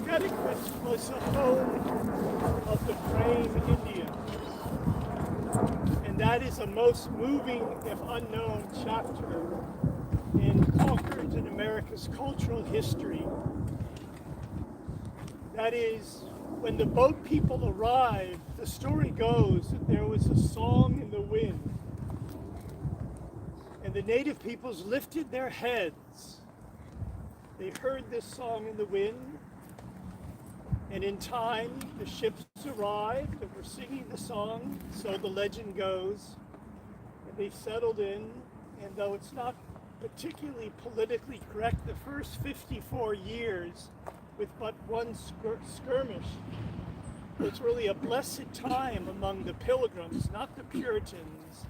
Scotland was the home of the praying Indians. And that is a most moving, if unknown, chapter in Concord and America's cultural history. That is, when the boat people arrived, the story goes that there was a song in the wind. And the native peoples lifted their heads. They heard this song in the wind. And in time, the ships arrived and were singing the song, so the legend goes. And they settled in, and though it's not particularly politically correct, the first 54 years, with but one skirmish, was really a blessed time among the pilgrims, not the Puritans,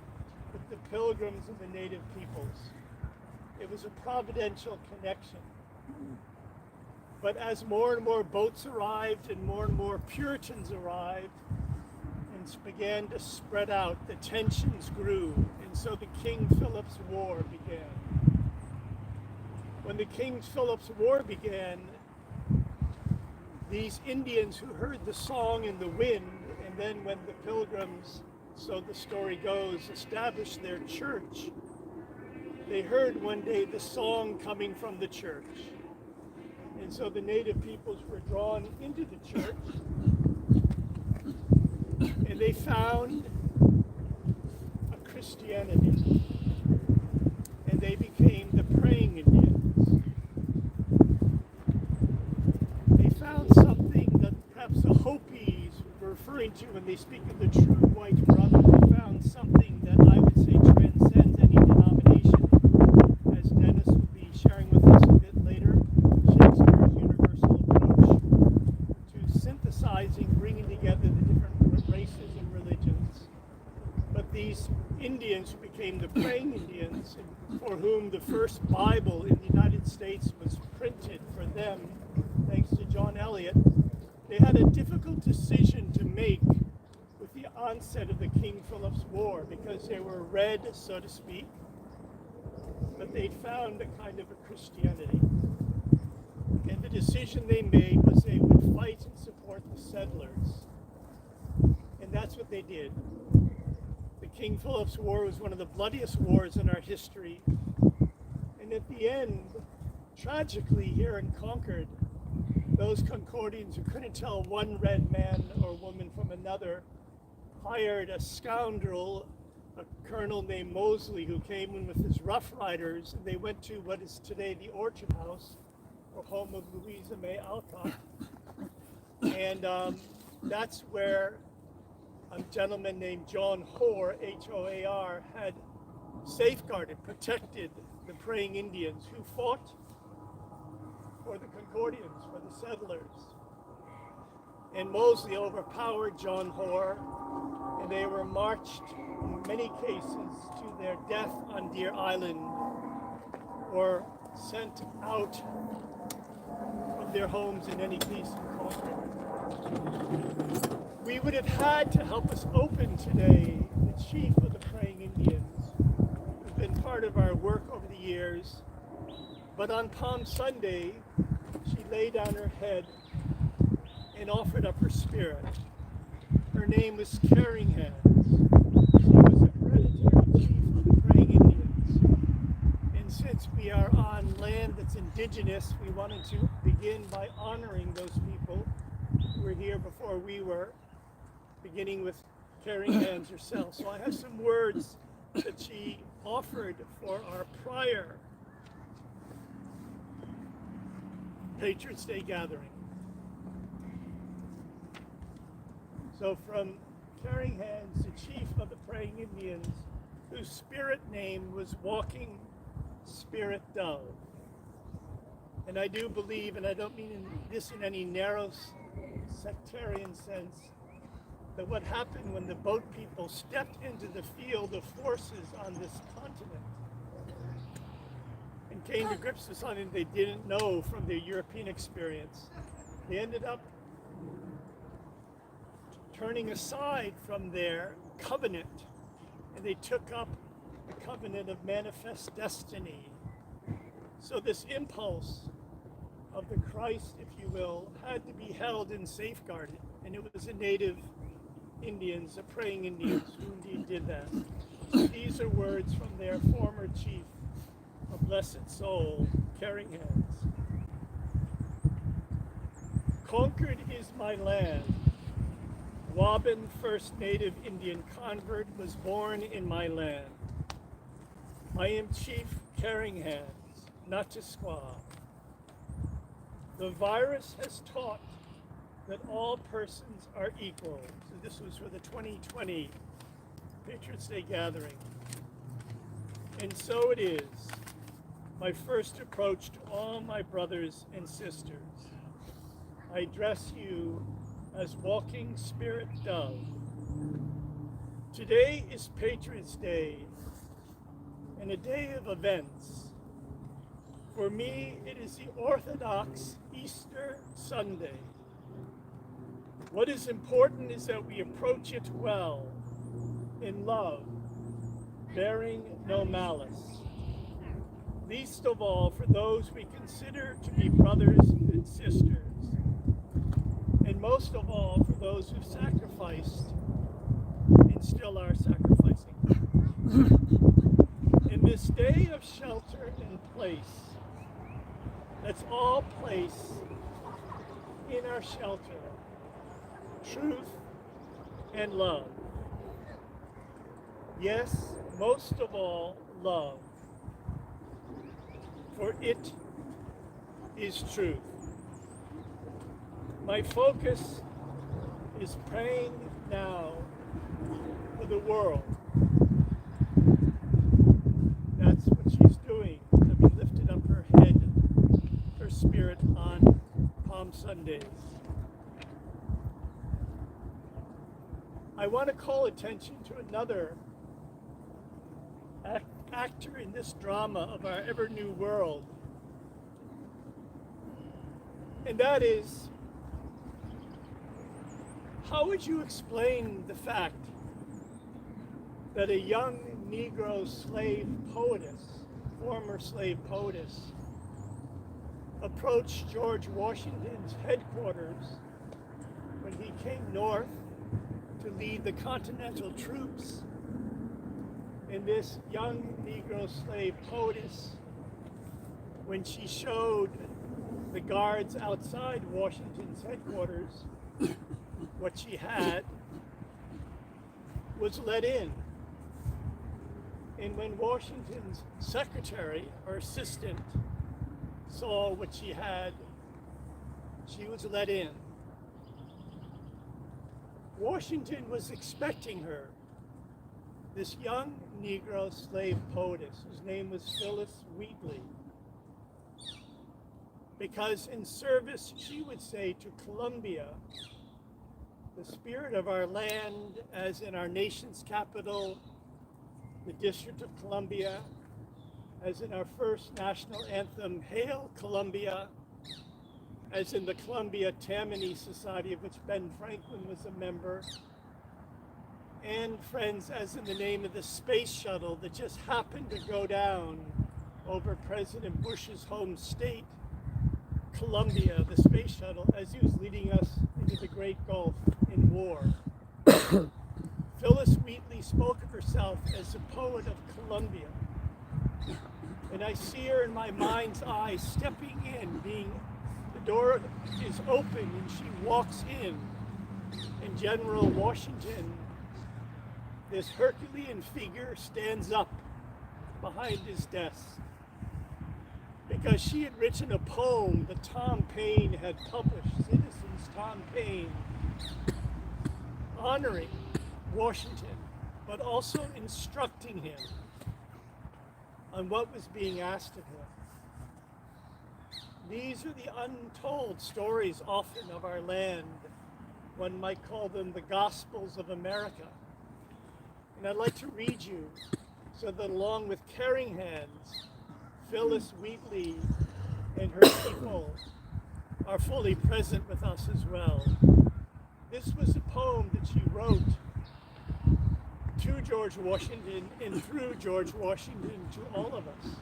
but the pilgrims and the native peoples. It was a providential connection. But as more and more boats arrived and more Puritans arrived and began to spread out, the tensions grew, and so the King Philip's War began. When the King Philip's War began, these Indians who heard the song in the wind, and then when the pilgrims, so the story goes, established their church, they heard one day the song coming from the church. And so the native peoples were drawn into the church, and they found a Christianity, and they became the praying Indians. They found something that perhaps the Hopis were referring to when they speak of the true white brother. They found something that I would say transcends any denomination, as Dennis will be sharing with us a bit later. Bringing together the different races and religions. But these Indians who became the praying Indians, for whom the first Bible in the United States was printed for them, thanks to John Eliot, they had a difficult decision to make with the onset of the King Philip's War, because they were red, so to speak, but they found a kind of a Christianity. And the decision they made was they would fight and support the settlers. And that's what they did. The King Philip's War was one of the bloodiest wars in our history. And at the end, tragically here in Concord, those Concordians who couldn't tell one red man or woman from another hired a scoundrel, a colonel named Mosley, who came in with his Rough Riders, and they went to what is today the Orchard House, or home of Louisa May Alcott. And that's where a gentleman named John Hoar, H-O-A-R, had safeguarded, protected the praying Indians who fought for the Concordians, for the settlers. And Mosley overpowered John Hoar, and they were marched in many cases to their death on Deer Island, or sent out of their homes in any case in Concord. We would have had to help us open today the chief of the praying Indians, who's been part of our work over the years. But on Palm Sunday, she laid down her head and offered up her spirit. Her name was Caring Hands. She was a hereditary chief of the praying Indians. And since we are on land that's indigenous, we wanted to begin by honoring those people who were here before we were, beginning with Caring Hands herself. So I have some words that she offered for our prior Patriots Day gathering. So from Caring Hands, the chief of the praying Indians, whose spirit name was Walking Spirit Dove. And I do believe, and I don't mean this in any narrow sectarian sense, that what happened when the boat people stepped into the field of forces on this continent and came to grips with something they didn't know from their European experience, they ended up turning aside from their covenant, and they took up the covenant of manifest destiny. So this impulse of the Christ, if you will, had to be held and safeguarded. And it was the native Indians, the praying Indians, who indeed did that. These are words from their former chief, a blessed soul, Caring Hands. Conquered is my land. Waban, first native Indian convert, was born in my land. I am Chief Caring Hands, not to squaw. The virus has taught that all persons are equal. So this was for the 2020 Patriots Day gathering. And so it is, my first approach to all my brothers and sisters. I address you as walking spirit dove. Today is Patriots Day, and a day of events. For me, it is the Orthodox Easter Sunday. What is important is that we approach it well, in love, bearing no malice. Least of all for those we consider to be brothers and sisters, and most of all for those who sacrificed and still are sacrificing. In this day of shelter and place, let's all place in our shelter truth and love. Yes, most of all, love. For it is truth. My focus is praying now for the world. That's what she's doing, having lifted up her head, her spirit on Palm Sundays. I want to call attention to another actor in this drama of our ever new world. And that is, how would you explain the fact that a young Negro slave poetess, former slave poetess, approached George Washington's headquarters when he came north to lead the Continental troops? And this young Negro slave poetess, when she showed the guards outside Washington's headquarters what she had, was let in. And when Washington's secretary or assistant saw what she had, she was let in. Washington was expecting her, this young Negro slave poetess, whose name was Phyllis Wheatley, because in service, she would say, to Columbia, the spirit of our land, as in our nation's capital, the District of Columbia, as in our first national anthem, Hail Columbia, as in the Columbia Tammany Society, of which Ben Franklin was a member, and friends, as in the name of the space shuttle that just happened to go down over President Bush's home state, Columbia, the space shuttle, as he was leading us into the Great Gulf in war. Phyllis Wheatley spoke of herself as a poet of Columbia. And I see her in my mind's eye stepping in, the door is open and she walks in. And General Washington, this Herculean figure, stands up behind his desk because she had written a poem that Tom Paine had published, Citizens Tom Paine, honoring Washington, but also instructing him on what was being asked of him. These are the untold stories often of our land. One might call them the Gospels of America. And I'd like to read you so that along with Caring Hands, Phyllis Wheatley and her people are fully present with us as well. This was a poem that she wrote to George Washington and through George Washington to all of us,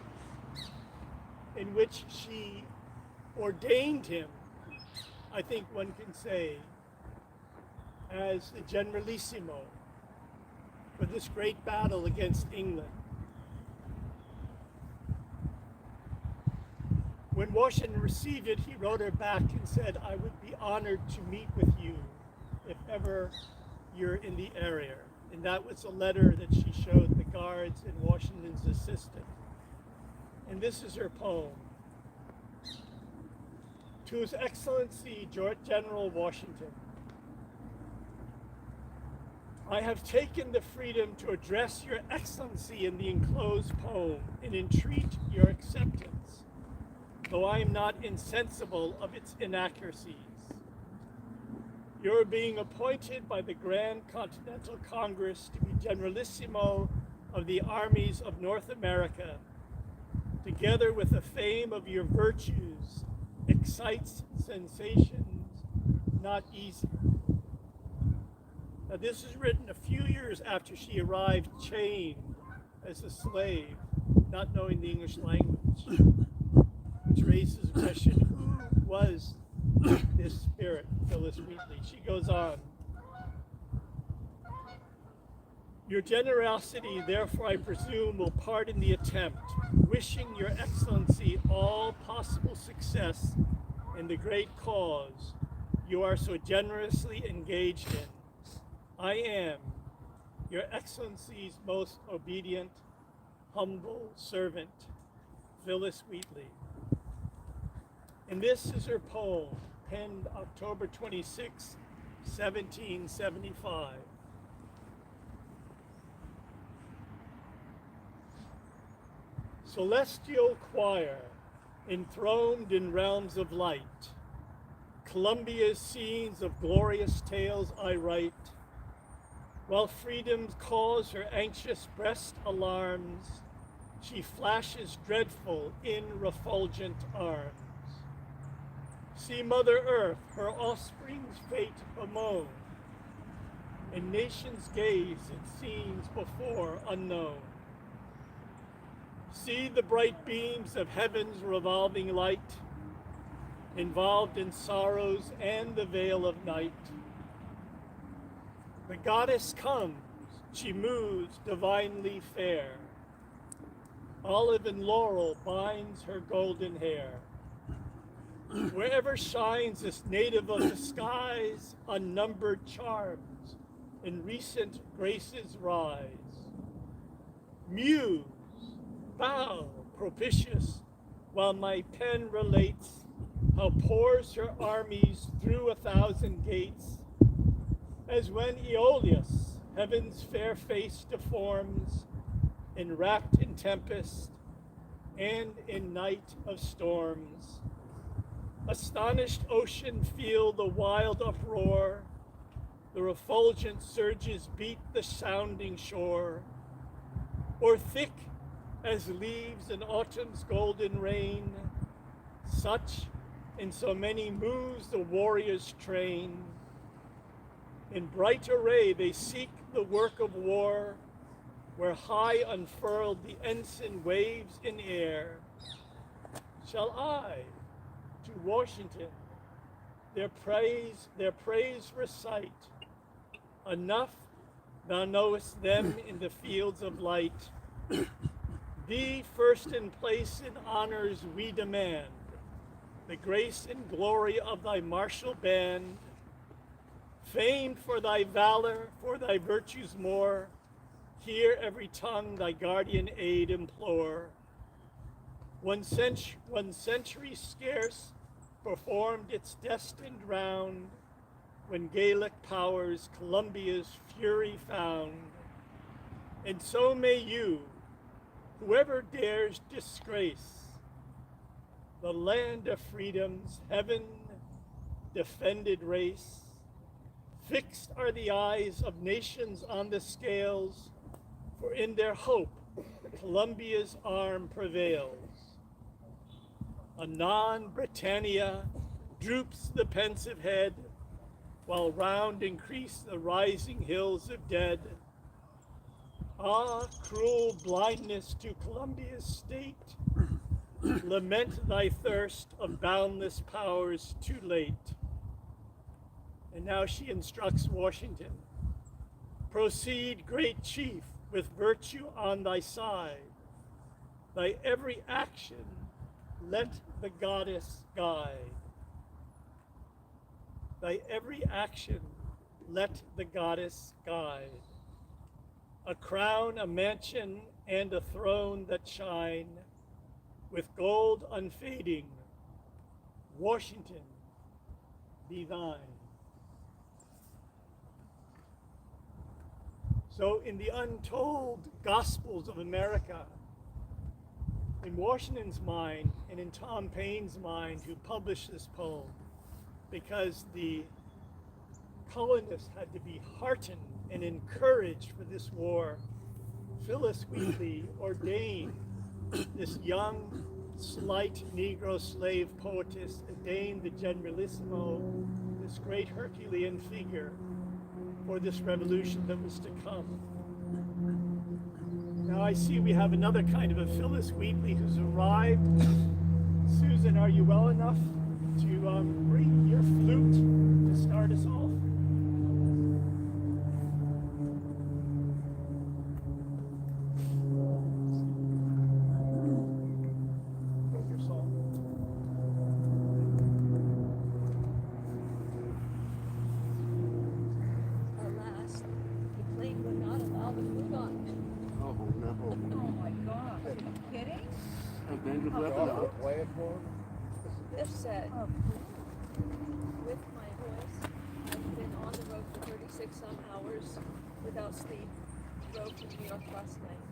in which she ordained him, I think one can say, as the generalissimo for this great battle against England. When Washington received it, he wrote her back and said, "I would be honored to meet with you if ever you're in the area." And that was a letter that she showed the guards and Washington's assistant. And this is her poem. To His Excellency General Washington, I have taken the freedom to address Your Excellency in the enclosed poem and entreat your acceptance, though I am not insensible of its inaccuracies. You're being appointed by the Grand Continental Congress to be Generalissimo of the armies of North America, together with the fame of your virtues, excites sensations not easy. Now, this is written a few years after she arrived chained as a slave, not knowing the English language, which raises the question, who was this spirit, Phyllis Wheatley? She goes on. Your generosity, therefore, I presume, will pardon the attempt, wishing Your Excellency all possible success in the great cause you are so generously engaged in. I am Your Excellency's most obedient, humble servant, Phyllis Wheatley. And this is her poem, penned October 26, 1775. Celestial choir, enthroned in realms of light, Columbia's scenes of glorious tales I write, while freedom's cause her anxious breast alarms, she flashes dreadful in refulgent arms. See Mother Earth, her offspring's fate bemoan, and nations gaze at scenes before unknown. See the bright beams of heaven's revolving light, involved in sorrows and the veil of night. The goddess comes, she moves divinely fair. Olive and laurel binds her golden hair. Wherever shines this native of the skies, unnumbered charms and recent graces rise. Muse, bow, propitious, while my pen relates how pours her armies through 1,000 gates, as when Aeolus heaven's fair face deforms, enwrapped in tempest and in night of storms. Astonished ocean feel the wild uproar, the refulgent surges beat the sounding shore, or thick as leaves in autumn's golden rain, such in so many moves the warriors train. In bright array they seek the work of war, where high unfurled the ensign waves in air. Shall I, to Washington, their praise recite? Enough, thou knowest them in the fields of light. Thee first in place in honors we demand, the grace and glory of thy martial band, famed for thy valor, for thy virtues more, hear every tongue thy guardian aid implore. One century scarce performed its destined round, when Gaelic powers Columbia's fury found. And so may you, whoever dares disgrace the land of freedom's heaven defended race. Fixed are the eyes of nations on the scales, for in their hope Columbia's arm prevails. Anon Britannia droops the pensive head, while round increase the rising hills of dead. Ah, cruel blindness to Columbia's state, Lament thy thirst of boundless powers too late. And now she instructs Washington. Proceed, great chief, with virtue on thy side. Thy every action let the goddess guide. Thy every action let the goddess guide. A crown, a mansion, and a throne that shine with gold unfading, Washington, be thine. So in the untold Gospels of America, in Washington's mind and in Tom Paine's mind, who published this poem, because the colonists had to be heartened and encouraged for this war, Phyllis Wheatley ordained this young, slight Negro slave poetess, ordained the Generalissimo, this great Herculean figure, for this revolution that was to come. Now I see we have another kind of a Phyllis Wheatley who's arrived. Susan, are you well enough to bring your flute to start us off? Your song. Alas, the plane would not allow the food on. Oh, no. Oh my God, are you kidding? And then you left it out. Play it for him? This said, with my voice, I've been on the road for 36 some hours without sleep, drove to New York last night.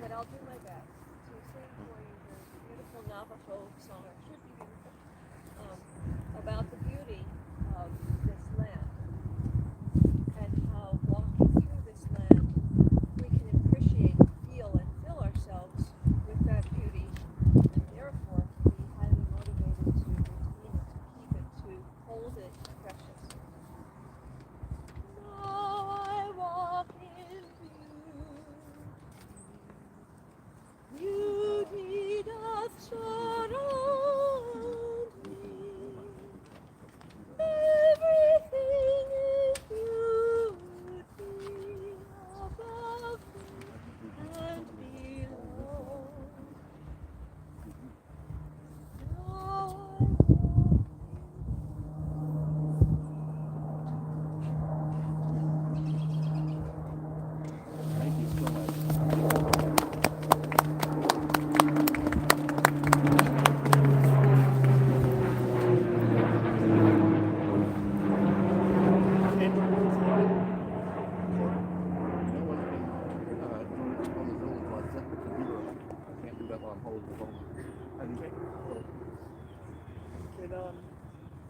But I'll do my best to sing for you the beautiful Navajo song, or it should be beautiful, about the beauty of this land and how walking through this land we can appreciate, feel, and fill ourselves with that beauty, and therefore be highly motivated to retain it, to keep it, to hold it precious. Now I walk in beauty, beauty doth surround me. Everything is beauty above and below. Now I walk Thank you so much.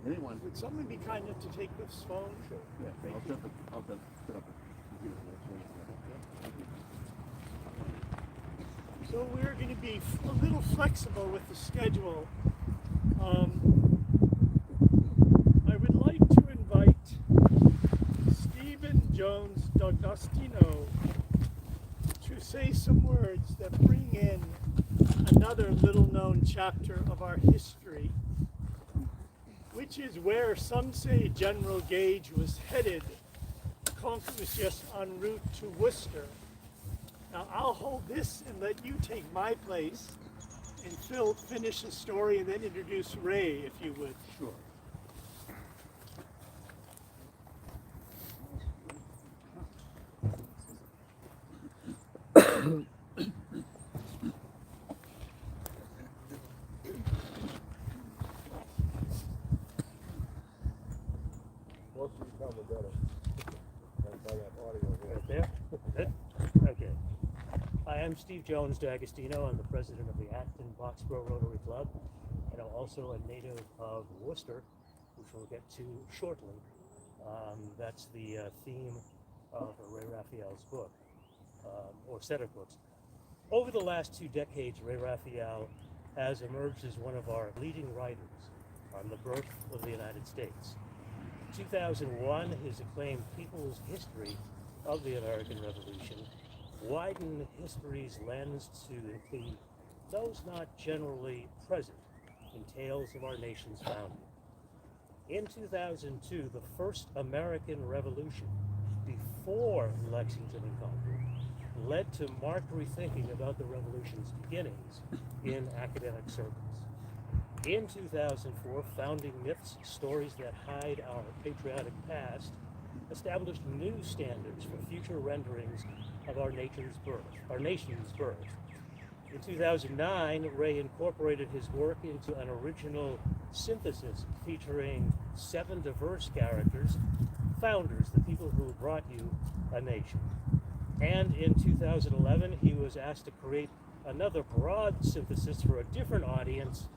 Anyone? Would someone be kind enough to take this phone? Sure. Yeah, Thank I'll you. set up a computer. So we're going to be a little flexible with the schedule. I would like to invite Stephen Jones D'Agostino to say some words that bring in another little-known chapter of our history, which is where some say General Gage was headed. Concord was just en route to Worcester. Now I'll hold this and let you take my place, and Phil finish the story and then introduce Ray, if you would. Sure. Right there? Good? Okay. Hi, I'm Steve Jones D'Agostino. I'm the president of the Acton Boxborough Rotary Club, and I'm also a native of Worcester, which we'll get to shortly. That's the theme of Ray Raphael's book, or set of books. Over the last 2 decades, Ray Raphael has emerged as one of our leading writers on the birth of the United States. In 2001, his acclaimed People's History of the American Revolution widened history's lens to include those not generally present in tales of our nation's founding. In 2002, the first American Revolution, before Lexington and Concord, led to marked rethinking about the revolution's beginnings in academic circles. In 2004, founding myths, stories that hide our patriotic past, established new standards for future renderings of our nation's birth. In 2009, Ray incorporated his work into an original synthesis featuring 7 diverse characters, founders, the people who brought you a nation. And in 2011, he was asked to create another broad synthesis for a different audience,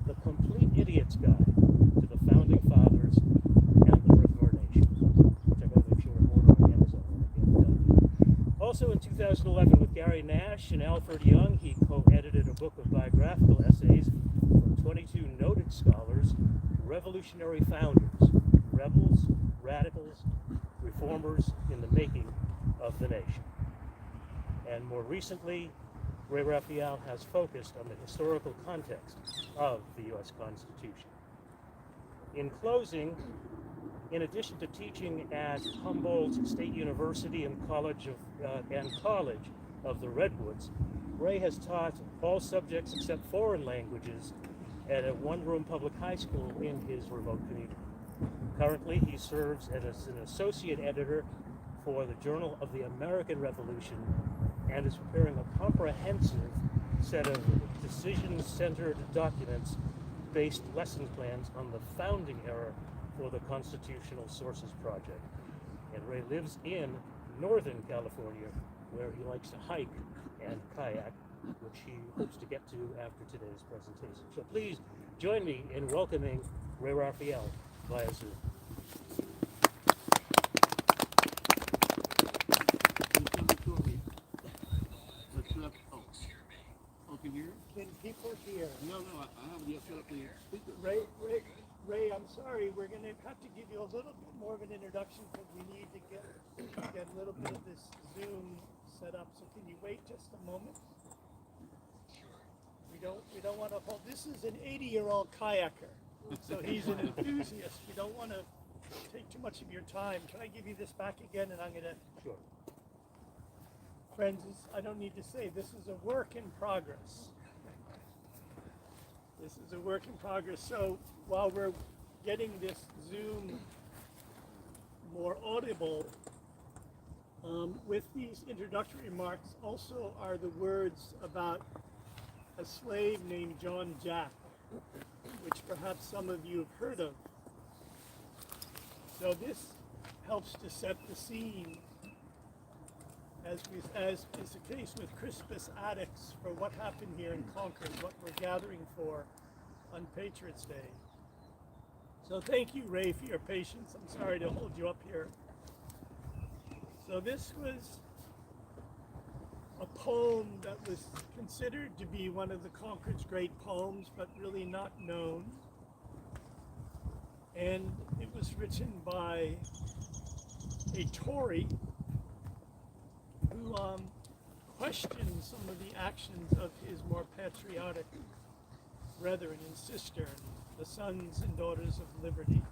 The Complete Idiot's Guide to the Founding Fathers and the Birth of Our Nation, which I gotta make sure I order on Amazon when I get it done. Also in 2011, with Gary Nash and Alfred Young, he co-edited a book of biographical essays from 22 noted scholars, revolutionary founders, rebels, radicals, reformers in the making of the nation. And more recently, Ray Raphael has focused on the historical context of the U.S. Constitution. In closing, in addition to teaching at Humboldt State University and College of the Redwoods, Ray has taught all subjects except foreign languages at a one-room public high school in his remote community. Currently, he serves as an associate editor for the Journal of the American Revolution and is preparing a comprehensive set of decision-centered documents-based lesson plans on the founding era for the Constitutional Sources Project. And Ray lives in Northern California, where he likes to hike and kayak, which he hopes to get to after today's presentation. So please join me in welcoming Ray Raphael via Zoom. Can you hear? Can people hear? No, I haven't yet set up the speaker. Ray, I'm sorry. We're going to have to give you a little bit more of an introduction because we need to get a little bit of this Zoom set up. So can you wait just a moment? We don't want to hold. This is an 80-year-old kayaker, so he's an enthusiast. We don't want to take too much of your time. Can I give you this back again? And I'm going to. Sure. Friends, I don't need to say, this is a work in progress. This is a work in progress. So while we're getting this Zoom more audible, with these introductory remarks also are the words about a slave named John Jack, which perhaps some of you have heard of. So this helps to set the scene, as is the case with Crispus Attucks, for what happened here in Concord, what we're gathering for on Patriots Day. So thank you, Ray, for your patience. I'm sorry to hold you up here. So this was a poem that was considered to be one of the Concord's great poems, but really not known. And it was written by a Tory who questioned some of the actions of his more patriotic brethren and sister, the sons and daughters of liberty.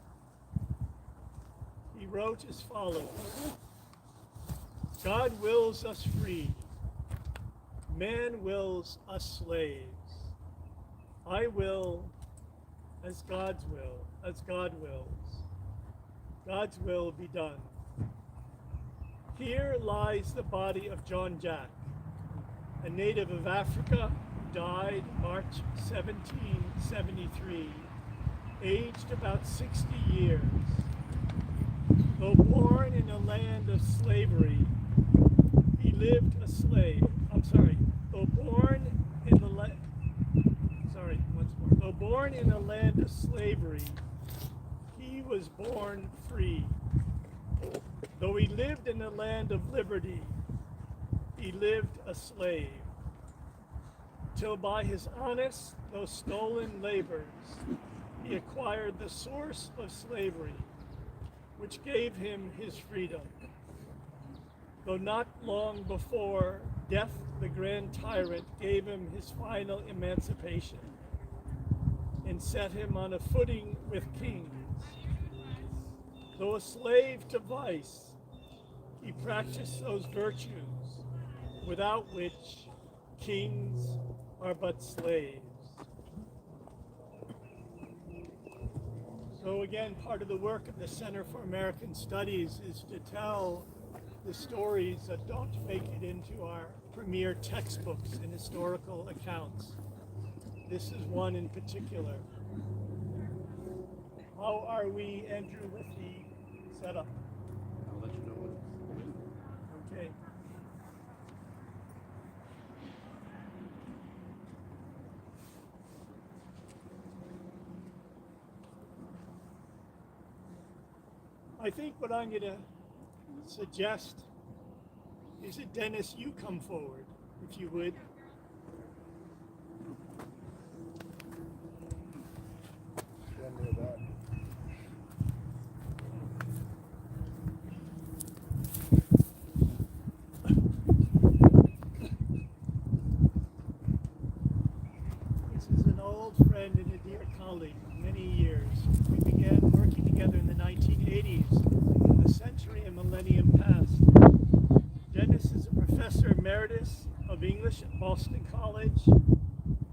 He wrote as follows: God wills us free, man wills us slaves. I will as God's will, as God wills. God's will be done. Here lies the body of John Jack, a native of Africa who died March 1773, aged about 60 years. Though born in a land of slavery, he lived a slave. Though born in the Though born in a land of slavery, he was born free. Though he lived in a land of liberty, he lived a slave, till by his honest, though stolen labors, he acquired the source of slavery, which gave him his freedom. Though not long before, Death, the grand tyrant, gave him his final emancipation and set him on a footing with kings. Though a slave to vice, he practiced those virtues without which kings are but slaves. So again, part of the work of the Center for American Studies is to tell the stories that don't make it into our premier textbooks and historical accounts. This is one in particular. How are we, Andrew, with the setup? I'll let you know when. Okay. I think what I'm going to suggest is that Dennis, you come forward, if you would. This is an old friend and a dear colleague of many years. We began working together in the 1980s, a century and millennium past. Dennis is a professor emeritus of English at Boston College.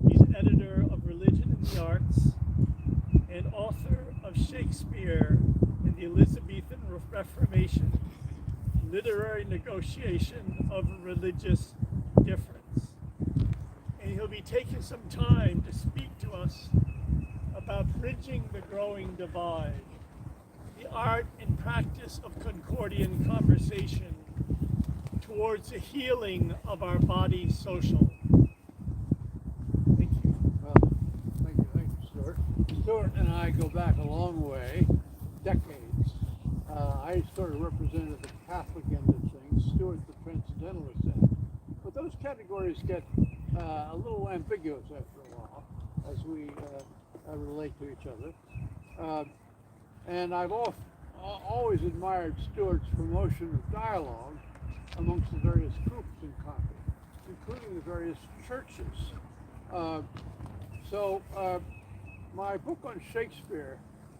He's editor of Religion and the Arts and author of Shakespeare and the Elizabethan Reformation, Literary Negotiation of Religious Difference. And he'll be taking some time to speak to us about bridging the growing divide, the art and practice of Concordian conversation towards the healing of our body social. Thank you. Well, thank you, Stuart. Stuart and I go back a long way, decades. I sort of represented the Catholic end of things, Stuart the Transcendentalist end. But those categories get a little ambiguous after a while as we relate to each other. And I've always admired Stuart's promotion of dialogue amongst the various groups in Concord, including the various churches. So my book on Shakespeare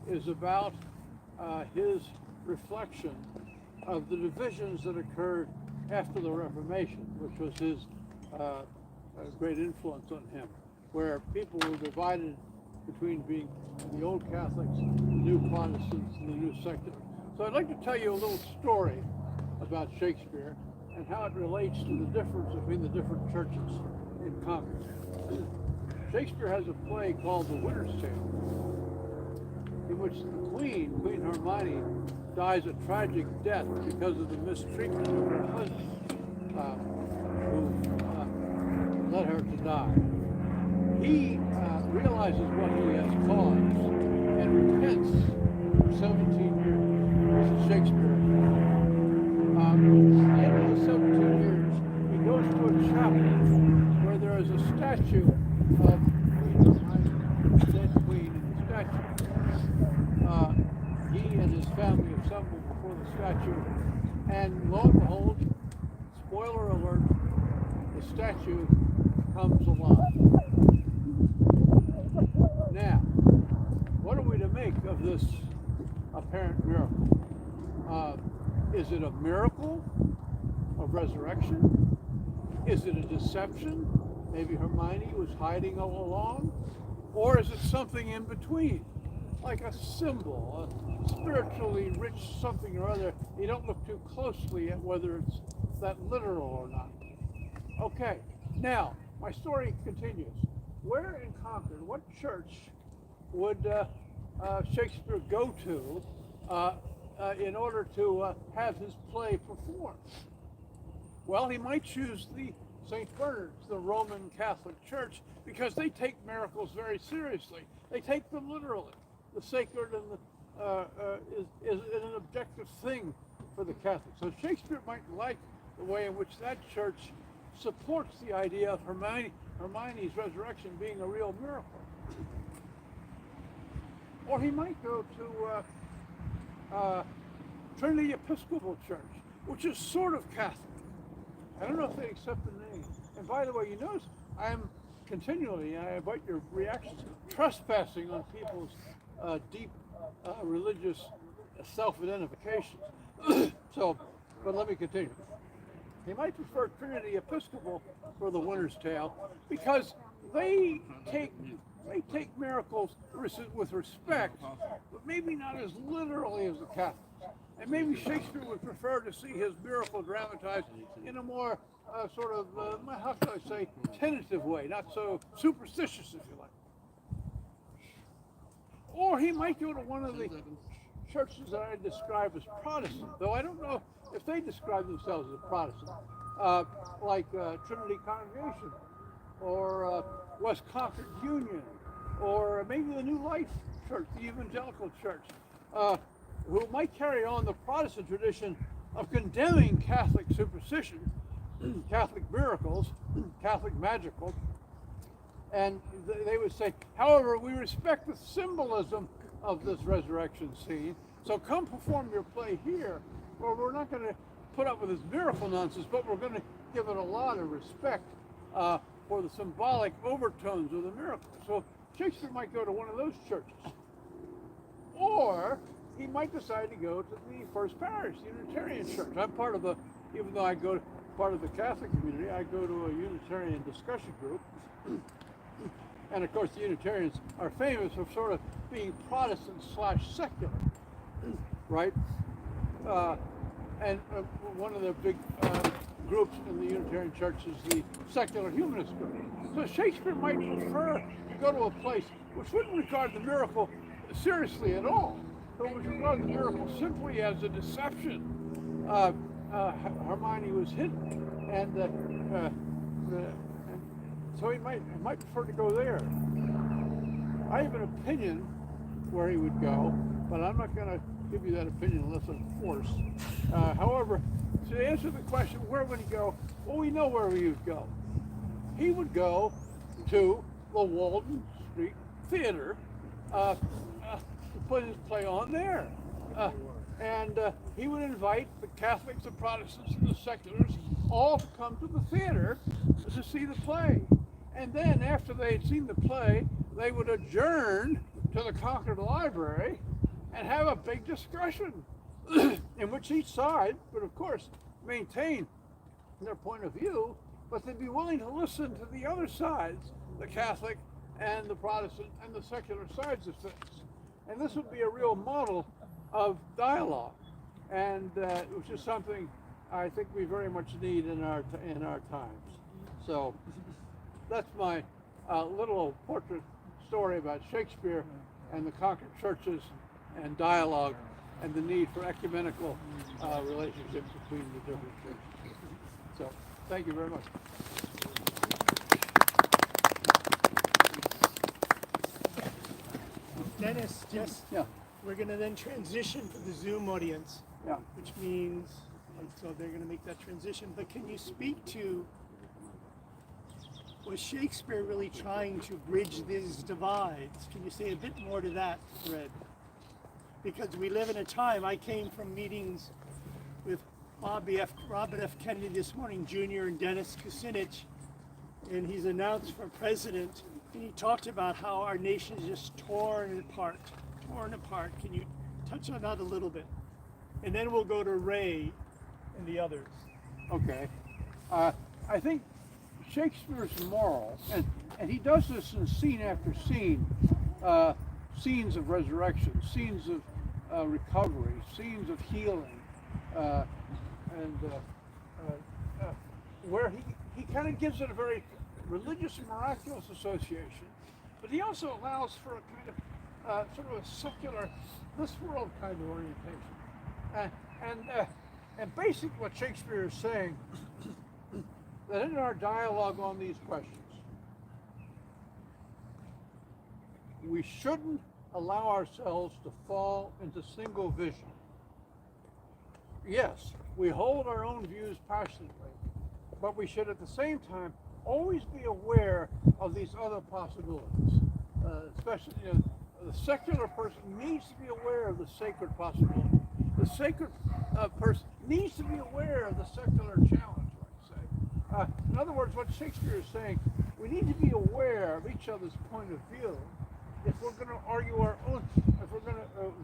is about his reflection of the divisions that occurred after the Reformation, which was his great influence on him, where people were divided between being the old Catholics, the new Protestants, and the new secular. So I'd like to tell you a little story about Shakespeare and how it relates to the difference between the different churches in Concord. Shakespeare has a play called The Winter's Tale, in which the Queen Hermione, dies a tragic death because of the mistreatment of her husband, who led her to die. He realizes what he has caused and repents for 17 years. This is Shakespeare. In those 17 years, he goes to a chapel where there is a statue of Queen Hermione, the dead queen in the statue. He and his family assemble before the statue, and lo and behold, spoiler alert, the statue comes alive. Now, what are we to make of this apparent miracle? Is it a miracle of resurrection? Is it a deception? Maybe Hermione was hiding all along? Or is it something in between? Like a symbol, a spiritually rich something or other. You don't look too closely at whether it's that literal or not. Okay, now, my story continues. Where in Concord, what church would Shakespeare go to in order to have his play performed? Well, he might choose the St. Bernard's, the Roman Catholic Church, because they take miracles very seriously. They take them literally. The sacred and is an objective thing for the Catholics. So Shakespeare might like the way in which that church supports the idea of Hermione's resurrection being a real miracle. Or he might go to Trinity Episcopal Church, which is sort of Catholic. I don't know if they accept the name. And by the way, you notice I'm continually, I invite your reactions, trespassing on people's deep religious self-identification. So, but let me continue. They might prefer Trinity Episcopal for the winner's tale because they take miracles with respect, but maybe not as literally as the Catholics. And maybe Shakespeare would prefer to see his miracle dramatized in a more sort of, how can I say, tentative way, not so superstitious, if you like. Or he might go to one of the churches that I describe as Protestant, though I don't know if they describe themselves as a Protestant, like Trinity Congregation, or West Concord Union, or maybe the New Life Church, the Evangelical Church, who might carry on the Protestant tradition of condemning Catholic superstition, Catholic miracles, Catholic magical, and they would say, however, we respect the symbolism of this resurrection scene, so come perform your play here, or we're not going to put up with this miracle nonsense, but we're going to give it a lot of respect for the symbolic overtones of the miracle. So Shakespeare might go to one of those churches. Or he might decide to go to the First Parish Unitarian Church. I'm part of even though I go to part of the Catholic community, I go to a Unitarian discussion group. And of course the Unitarians are famous for sort of being Protestant/secular, right? And one of the big groups in the Unitarian Church is the secular humanist group. So Shakespeare might prefer to go to a place which wouldn't regard the miracle seriously at all, but would regard the miracle simply as a deception. Hermione was hidden, and so he might prefer to go there. I have an opinion where he would go, but I'm not going to give you that opinion unless I'm forced. However, to answer the question, where would he go? Well, we know where he would go. He would go to the Walden Street Theater to put his play on there. And he would invite the Catholics, the Protestants, and the seculars all to come to the theater to see the play. And then after they had seen the play, they would adjourn to the Concord Library and have a big discussion in which each side would, of course, maintain their point of view, but they'd be willing to listen to the other sides, the Catholic and the Protestant and the secular sides of things. And this would be a real model of dialogue, and which is something I think we very much need in our times. So that's my little portrait story about Shakespeare and the Concord churches and dialogue and the need for ecumenical relationships between the different churches. So thank you very much. Dennis, Yeah. we're going to then transition to the Zoom audience, Yeah. which means, so they're going to make that transition. But can you speak to, was Shakespeare really trying to bridge these divides? Can you say a bit more to that, Fred? Because we live in a time, I came from meetings with Robert F. Kennedy this morning, Jr., and Dennis Kucinich, and he's announced for president, and he talked about how our nation is just torn apart. Can you touch on that a little bit? And then we'll go to Ray and the others. Okay. I think Shakespeare's moral, and he does this in scene after scene, scenes of resurrection, scenes of recovery, scenes of healing, where he kind of gives it a very religious and miraculous association, but he also allows for a kind of sort of a secular, this world kind of orientation. And basically what Shakespeare is saying, that in our dialogue on these questions, we shouldn't allow ourselves to fall into single vision. Yes, we hold our own views passionately, but we should at the same time always be aware of these other possibilities. Especially, the secular person needs to be aware of the sacred possibility. The sacred person needs to be aware of the secular challenge, let's say. words, what Shakespeare is saying, we need to be aware of each other's point of view. If we're going to argue our own, if we're going to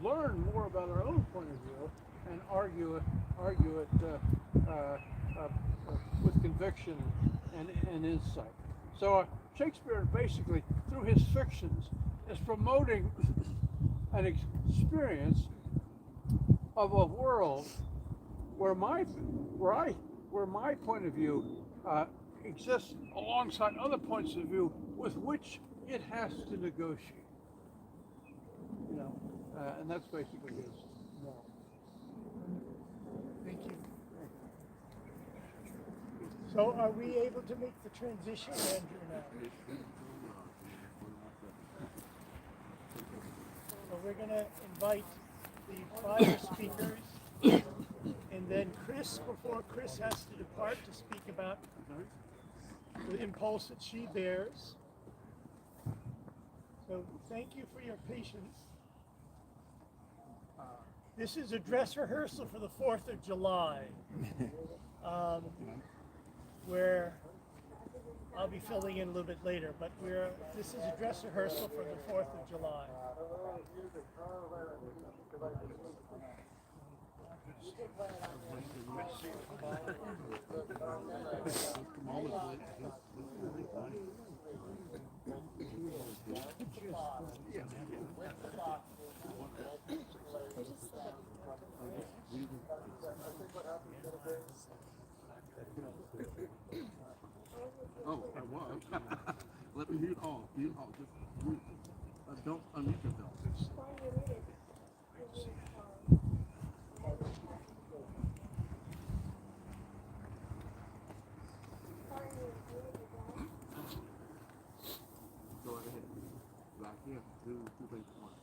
learn more about our own point of view and argue it with conviction and insight. So Shakespeare basically, through his fictions, is promoting an experience of a world where my point of view exists alongside other points of view with which it has to negotiate. You know, and that's basically his moral. Thank you. So are we able to make the transition, Andrew, now? So we're going to invite the prior speakers, and then Chris, before Chris has to depart, to speak about the impulse that she bears. So thank you for your patience. This is a dress rehearsal for the 4th of July, where I'll be filling in a little bit later, but this is a dress rehearsal for the 4th of July. Oh, I was. Let me mute all. Mute all. Just mute. Don't unmute yourself. Go ahead. Back here. Do two things at once.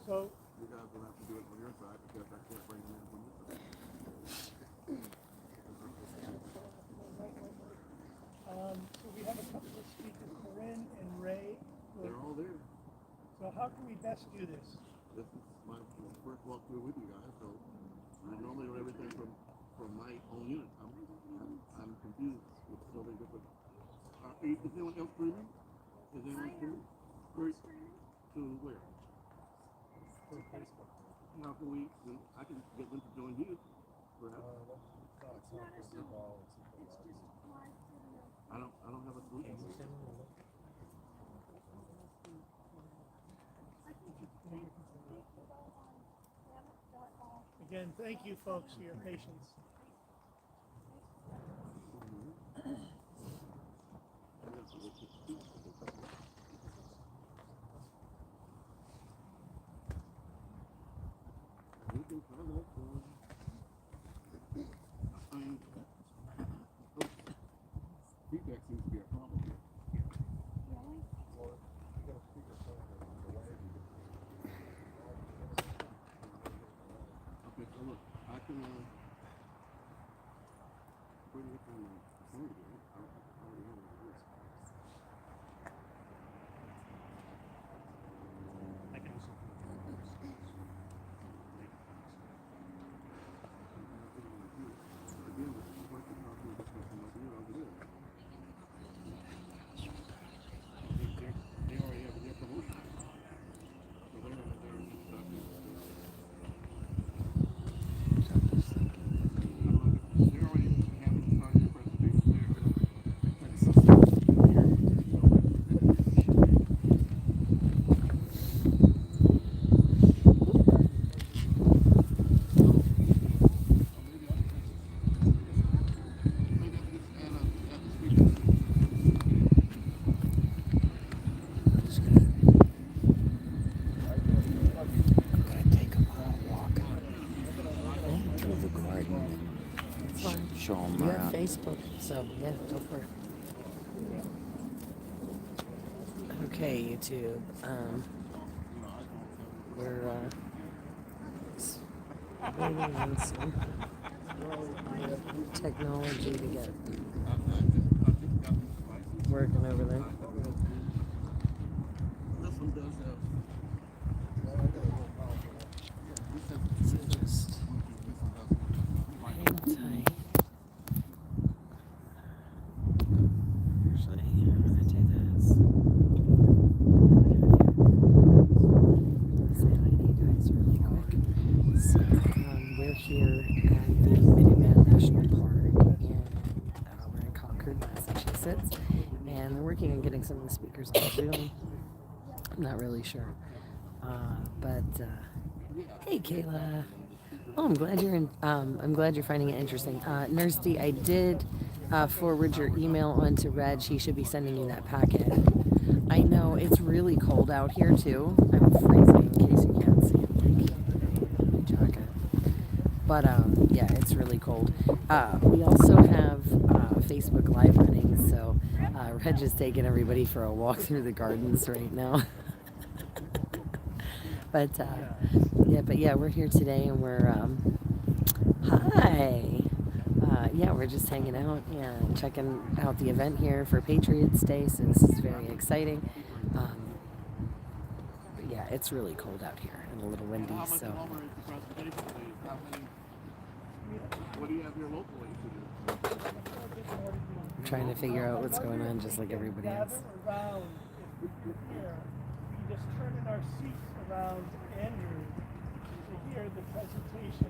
So You guys will have to do it on your side because I can't bring them in from this side. so we have a couple of speakers, Corinne and Ray. They're all there. So how can we best do this? This is my first walkthrough with you guys, so I normally do everything from my own unit. I'm confused with so many different. Is anyone else streaming? Is anyone streaming? To where? For Facebook. How can I can get them to join you, perhaps. I don't have a solution. Again, thank you folks for your patience. Feedback seems to be a problem here. Okay, so look, I can bring it on my phone again. I already know what it is. I can also. Again, this is a question of the discussion of the over there. They already have their promotion. So they're stuck in. They already have started their presentation there. Show them You're on around. Facebook, so yeah, go for it. Okay, YouTube. We're waiting on some technology to get working over there. This one does have. So just hang tight. here at the Minuteman National Park, and we're in Concord, Massachusetts, and they're working on getting some of the speakers on Zoom. I'm not really sure, but hey, Kayla. Oh, I'm glad you're in. I'm glad you're finding it interesting. Nurse D, I did forward your email on to Reg. He should be sending you that packet. I know it's really cold out here too. I'm freezing in case you can't see it. My jacket. But yeah, it's really cold. We also have Facebook Live running, so Reg is taking everybody for a walk through the gardens right now. But yeah, we're here today, and we're hi. Yeah, we're just hanging out and checking out the event here for Patriots Day, so this is very exciting. But yeah, it's really cold out here and a little windy, How much so. longer is the transportation fees? How many? What do you have here locally to do? I'm trying to figure out what's going on, just like everybody else. Gather around here. We can just turn in our seats around Andrew to hear the presentation.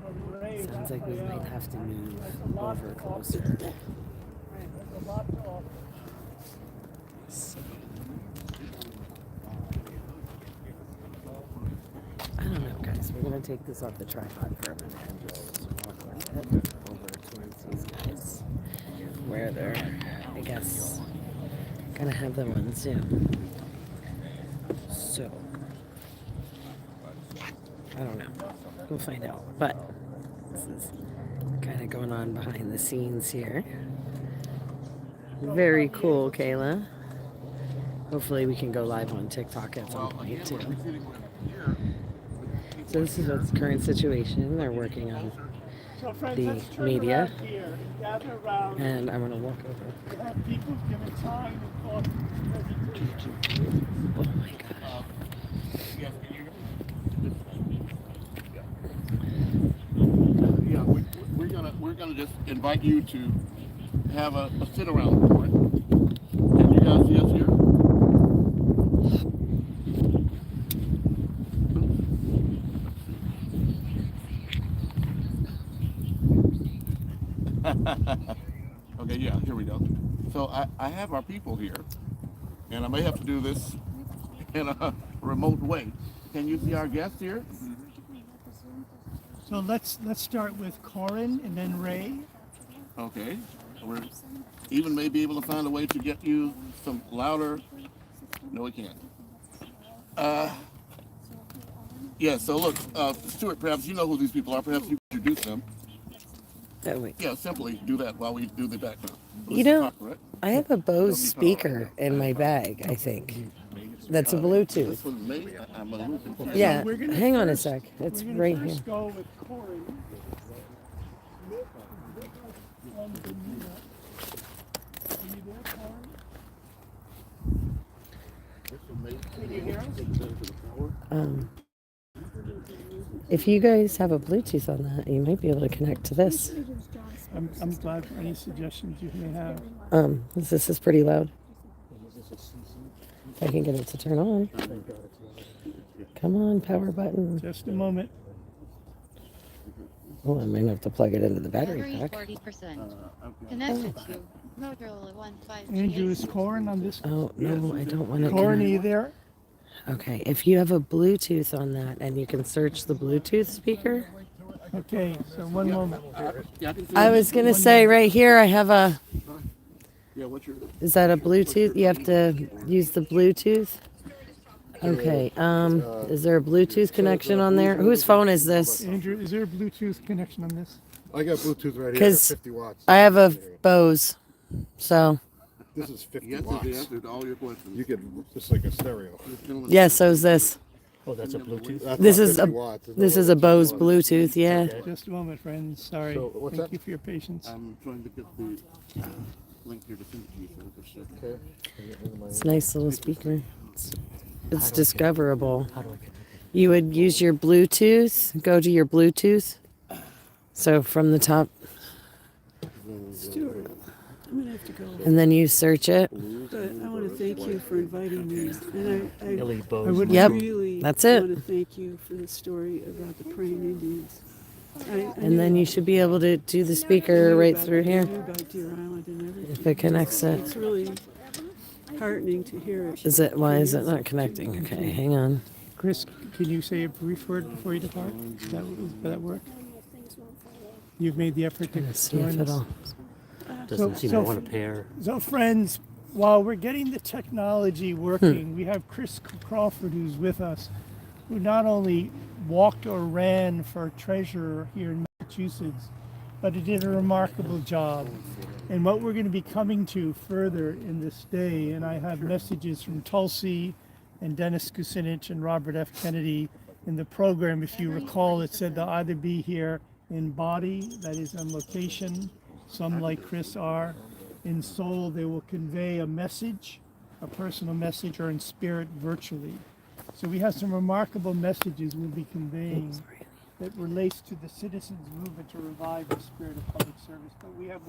from Ray Sounds like we Raphael. might have to move There's a lot over to closer. offer. There's a lot to offer. I don't know, guys. We're gonna take this off the tripod for a minute and just walk with it over towards these guys, where they're, I guess, gonna have them on Zoom. So, I don't know. We'll find out. But this is kind of going on behind the scenes here. Very cool, Kayla. Hopefully we can go live on TikTok at some point too. So this is what's the current situation. They're working on So friends, the let's turn media. around here and gather around. And I'm gonna walk over. We'll have people give a time and talk presentation. Oh my god. Yeah, we're gonna just invite you to have a sit around for it. Can you guys see us here? Okay, yeah, here we go. So I have our people here, and I may have to do this in a remote way. Can you see our guests here? So let's start with Corin and then Ray. Okay. We're even may be able to find a way to get you some louder. No, we can't. Yeah, so look, Stuart, perhaps you know who these people are. Perhaps you can introduce them. Oh wait. Yeah, simply do that while we do the background. You know, Right? I have a Bose speaker in my bag, I think. That's a Bluetooth. This one may, I'm a little confused. Yeah, we're gonna hang on a first- sec. It's We're gonna right first here. go with Corin. And Benita. Are you there, Corin? Can you hear us? If you guys have a Bluetooth on that, you might be able to connect to this. I'm glad for any suggestions you may have. This is pretty loud. If I can get it to turn on. Come on, power button. Just a moment. Oh, I might have to plug it into the battery Battery pack. 40%. Connected to Motorola 15G. Andrew, is Corin on this? Oh, no, I don't want to Corin, are connect. you there? Okay, if you have a Bluetooth on that and you can search the Bluetooth speaker. Okay, so one moment. Yeah, I can see I you. was going to say right here, I have a, Yeah, what's your? is that a Bluetooth? You have to use the Bluetooth? Okay, is there a Bluetooth connection on there? Whose phone is this? Andrew, is there a Bluetooth connection on this? I got Bluetooth right here. 'Cause 50 watts. I have a Bose, so, This is 50 Yes is watts. the answer to all your questions. You could just like a stereo. yeah, so is this. Oh, that's a Bluetooth? That's This not is 50 a, watts. There's this no is a way Bose it's 50 watts. Bluetooth, yeah. Just a moment, friends. Sorry. So, what's Thank that? you for your patience. I'm trying to get the link here to send it to you. So it's Okay. It's a nice little speaker. It's discoverable. How do I connect? You would use your Bluetooth, go to your Bluetooth. So from the top, Stuart, I'm gonna have to go, and then you search it. but I want to thank you for inviting me, and I Ellie I Bose. would- Yep, really that's it. want to thank you for the story about the praying Indians. And then you should be able to do the speaker right through here About Deer Island and everything. if it connects it. It's really heartening to hear it. Is it? Why is it not connecting? Okay, hang on. Chris, can you say a brief word before you depart? Does that work? You've made the effort to Let's see join if us. it'll. Doesn't seem to want to pair. So friends, while we're getting the technology working, we have Chris Crawford who's with us, who not only walked or ran for treasurer here in Massachusetts, but he did a remarkable job. And what we're going to be coming to further in this day, and I have messages from Tulsi and Dennis Kucinich and Robert F. Kennedy in the program. If you recall, it said they'll either be here in body, that is on location, some like Chris are. In soul, they will convey a message, a personal message, or in spirit virtually. So we have some remarkable messages we'll be conveying that relates to the citizens' movement to revive the spirit of public service. But we have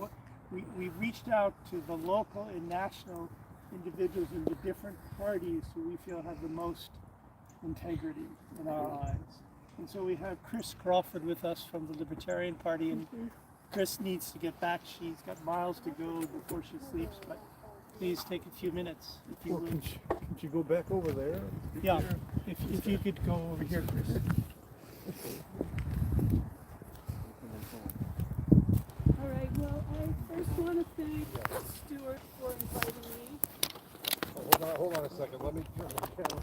we reached out to the local and national individuals in the different parties who we feel have the most integrity in our eyes. And so we have Chris Crawford with us from the Libertarian Party, and Chris needs to get back. She's got miles to go before she sleeps, but please take a few minutes, if you Well, will. can you go back over there? Yeah, if you could go over here, Chris. All right, well, I first want to thank Stuart for inviting me. Hold on a second. Let me turn the camera.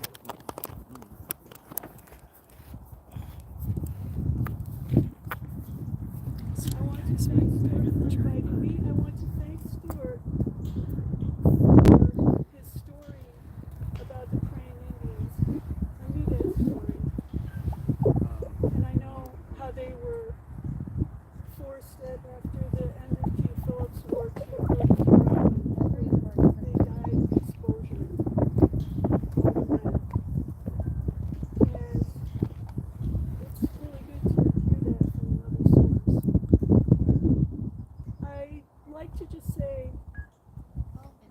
I want to thank Stuart for inviting me. I want to thank Stuart for his story about the praying Indians. I knew that story. And I know how they were forced after the end of King Philip's War to go to Deer Island. They died of exposure. And it's really good to hear that from another source. I like to just say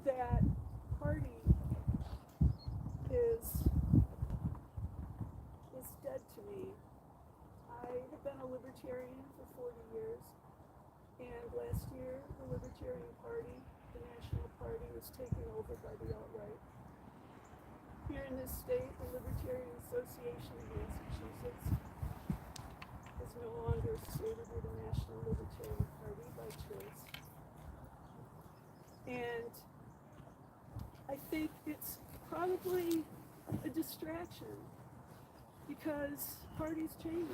that party is dead to me. I have been a libertarian for 40 years, and last year the Libertarian Party, the National Party, was taken over by the alt-right. Here in this state, the Libertarian Association of Massachusetts is no longer associated with the National Libertarian Party by choice. And I think it's probably a distraction because parties change,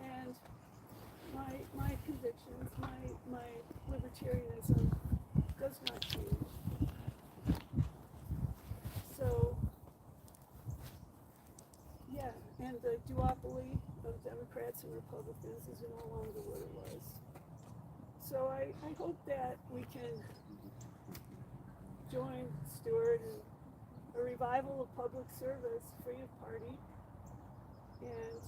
and my convictions, my libertarianism does not change. So yeah, and the duopoly of Democrats and Republicans is no longer what it was. So I hope that we can join Stuart in a revival of public service free of party and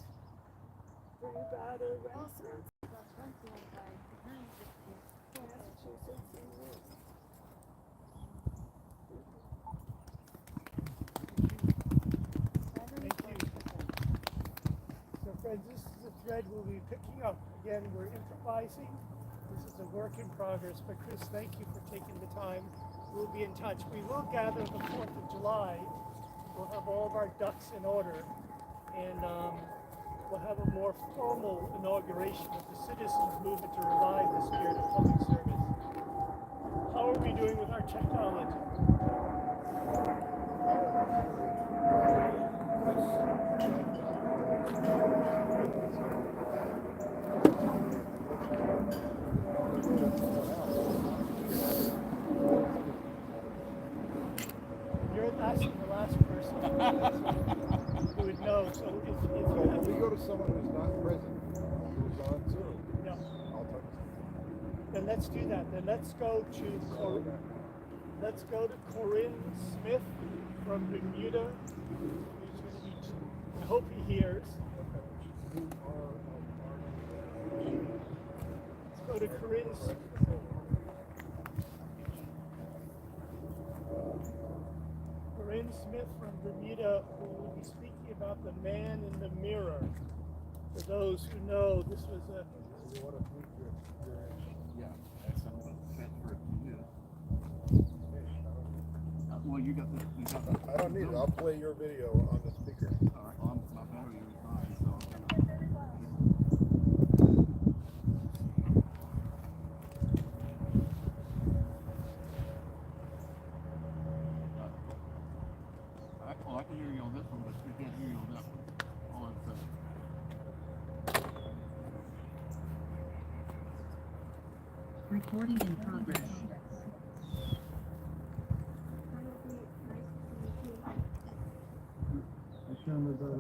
bring about a renaissance in Massachusetts and the world. Thank you. So friends, this is a thread we'll be picking up. Again, we're improvising. This is a work in progress, but Chris, thank you for taking the time. We'll be in touch. We will gather the 4th of July. We'll have all of our ducks in order, and we'll have a more formal inauguration of the citizens' movement to revive the spirit of public service. How are we doing with our technology? You're asking the last person who would know. So if you have, If we go to someone who's not present, who's on Zoom, yeah, I'll talk to someone. then let's do that. Then let's go to Corinne Smith from Bermuda. Who's going to be, I hope he hears. Let's go to Corinne. Corinne Smith from Bermuda, who will be speaking about the man in the mirror. For those who know, this was a want to tweak your Yeah, that's something to transfer it to you. Well, you got the. I don't need it. I'll play your video on the speaker. All right. Well, my battery is dying, so. I can hear you on this one, but I can't hear you on that one. All I'm saying. Recording in progress. The camera's out of.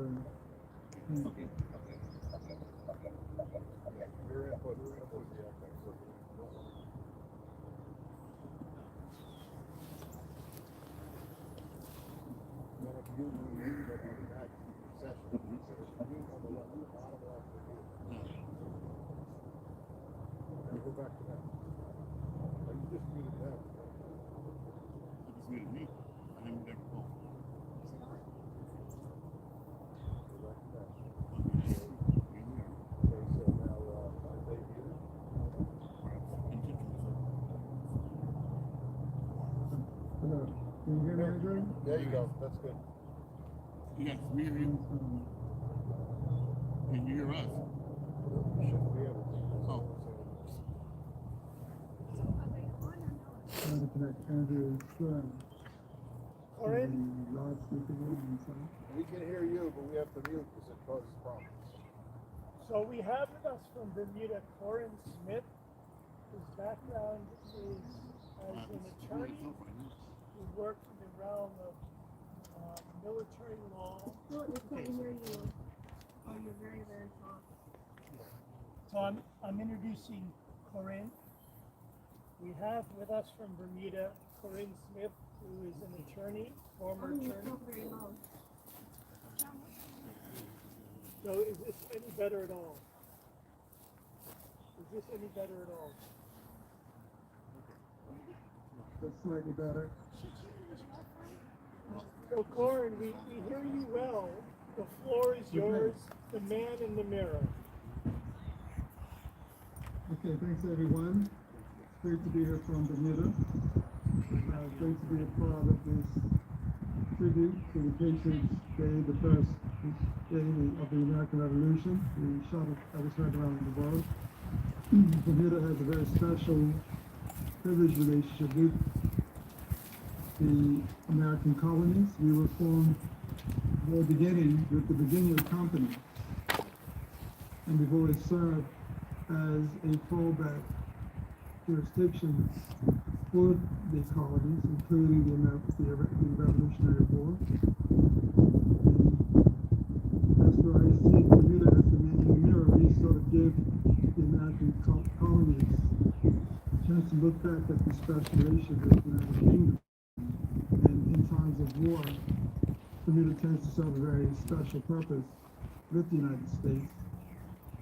Okay. Your input. Go back to that. You just muted that. I just muted me. I didn't mute every phone. Go back to that. Okay. Okay, so now, they muted. Hello. Can you hear me, Andrew? There you go. That's good. Yes, we hear you. Can you hear us? You shouldn't be able to. Oh. Trying to connect Andrew's Corinne? loudspeaker. We can hear you, but we have to mute because it causes problems. So we have with us from Bermuda Corinne Smith, whose background is as an attorney who worked in the realm of military law. No, we can't hear you. Oh, you're very, very soft. So I'm introducing Corinne. We have with us from Bermuda Corinne Smith, who is an attorney, former attorney. Very low. So is this any better at all? Is this any better at all? That's slightly better. So Corinne, we hear you well. The floor is yours. The man in the mirror. Okay, thanks everyone. It's great to be here from Bermuda. Great to be a part of this tribute to the Patriots Day, the first day of the American Revolution. We shot it that was heard around the world. Bermuda has a very special, privileged relationship with the American colonies. We were formed at the beginning with the Virginia Company, and we've always served as a fallback jurisdiction for the colonies, including the Revolutionary War. And that's where I see Bermuda as the man in the mirror. We sort of give the American colonies a chance to look back at the special relationship with the United Kingdom. And in times of war, Bermuda tends to serve a very special purpose with the United States.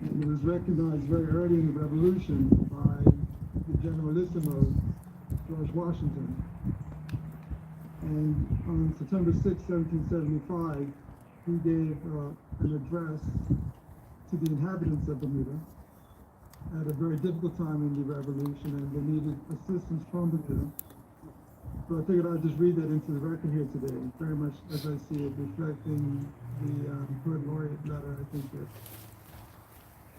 And it was recognized very early in the Revolution by the Generalissimo, George Washington. And on September 6, 1775, he gave an address to the inhabitants of Bermuda at a very difficult time in the Revolution, and they needed assistance from Bermuda. So I figured I'd just read that into the record here today, very much as I see it, reflecting the Poet Laureate letter, I think, that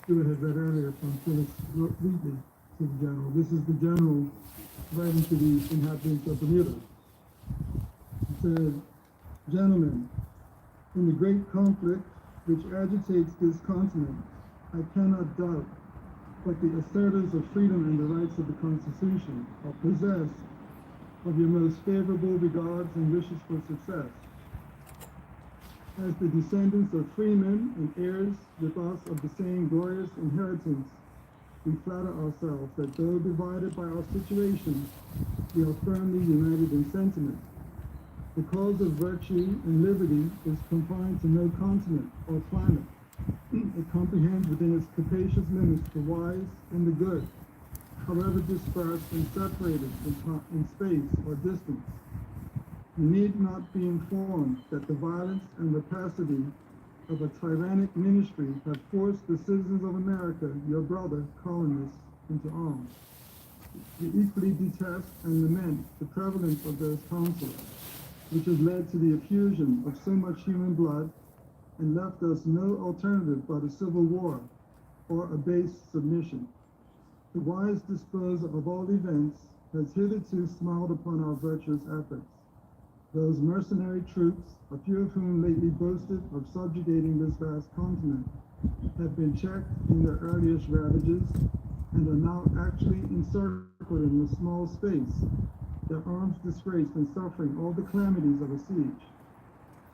Stuart had read earlier from Phyllis Wheatley to the General. This is the General writing to the inhabitants of Bermuda. It says, "Gentlemen, in the great conflict which agitates this continent, I cannot doubt but the assertors of freedom and the rights of the Constitution are possessed of your most favorable regards and wishes for success. As the descendants of freemen and heirs with us of the same glorious inheritance, we flatter ourselves that though divided by our situation, we are firmly united in sentiment. The cause of virtue and liberty is confined to no continent or planet. It comprehends within its capacious limits the wise and the good, however dispersed and separated in space or distance. You need not be informed that the violence and rapacity of a tyrannic ministry have forced the citizens of America, your brother, colonists, into arms. We equally detest and lament the prevalence of those counsels, which has led to the effusion of so much human blood and left us no alternative but a civil war or a base submission. The wise disposer of all events has hitherto smiled upon our virtuous efforts. Those mercenary troops, a few of whom lately boasted of subjugating this vast continent, have been checked in their earliest ravages and are now actually encircled in a small space, their arms disgraced and suffering all the calamities of a siege.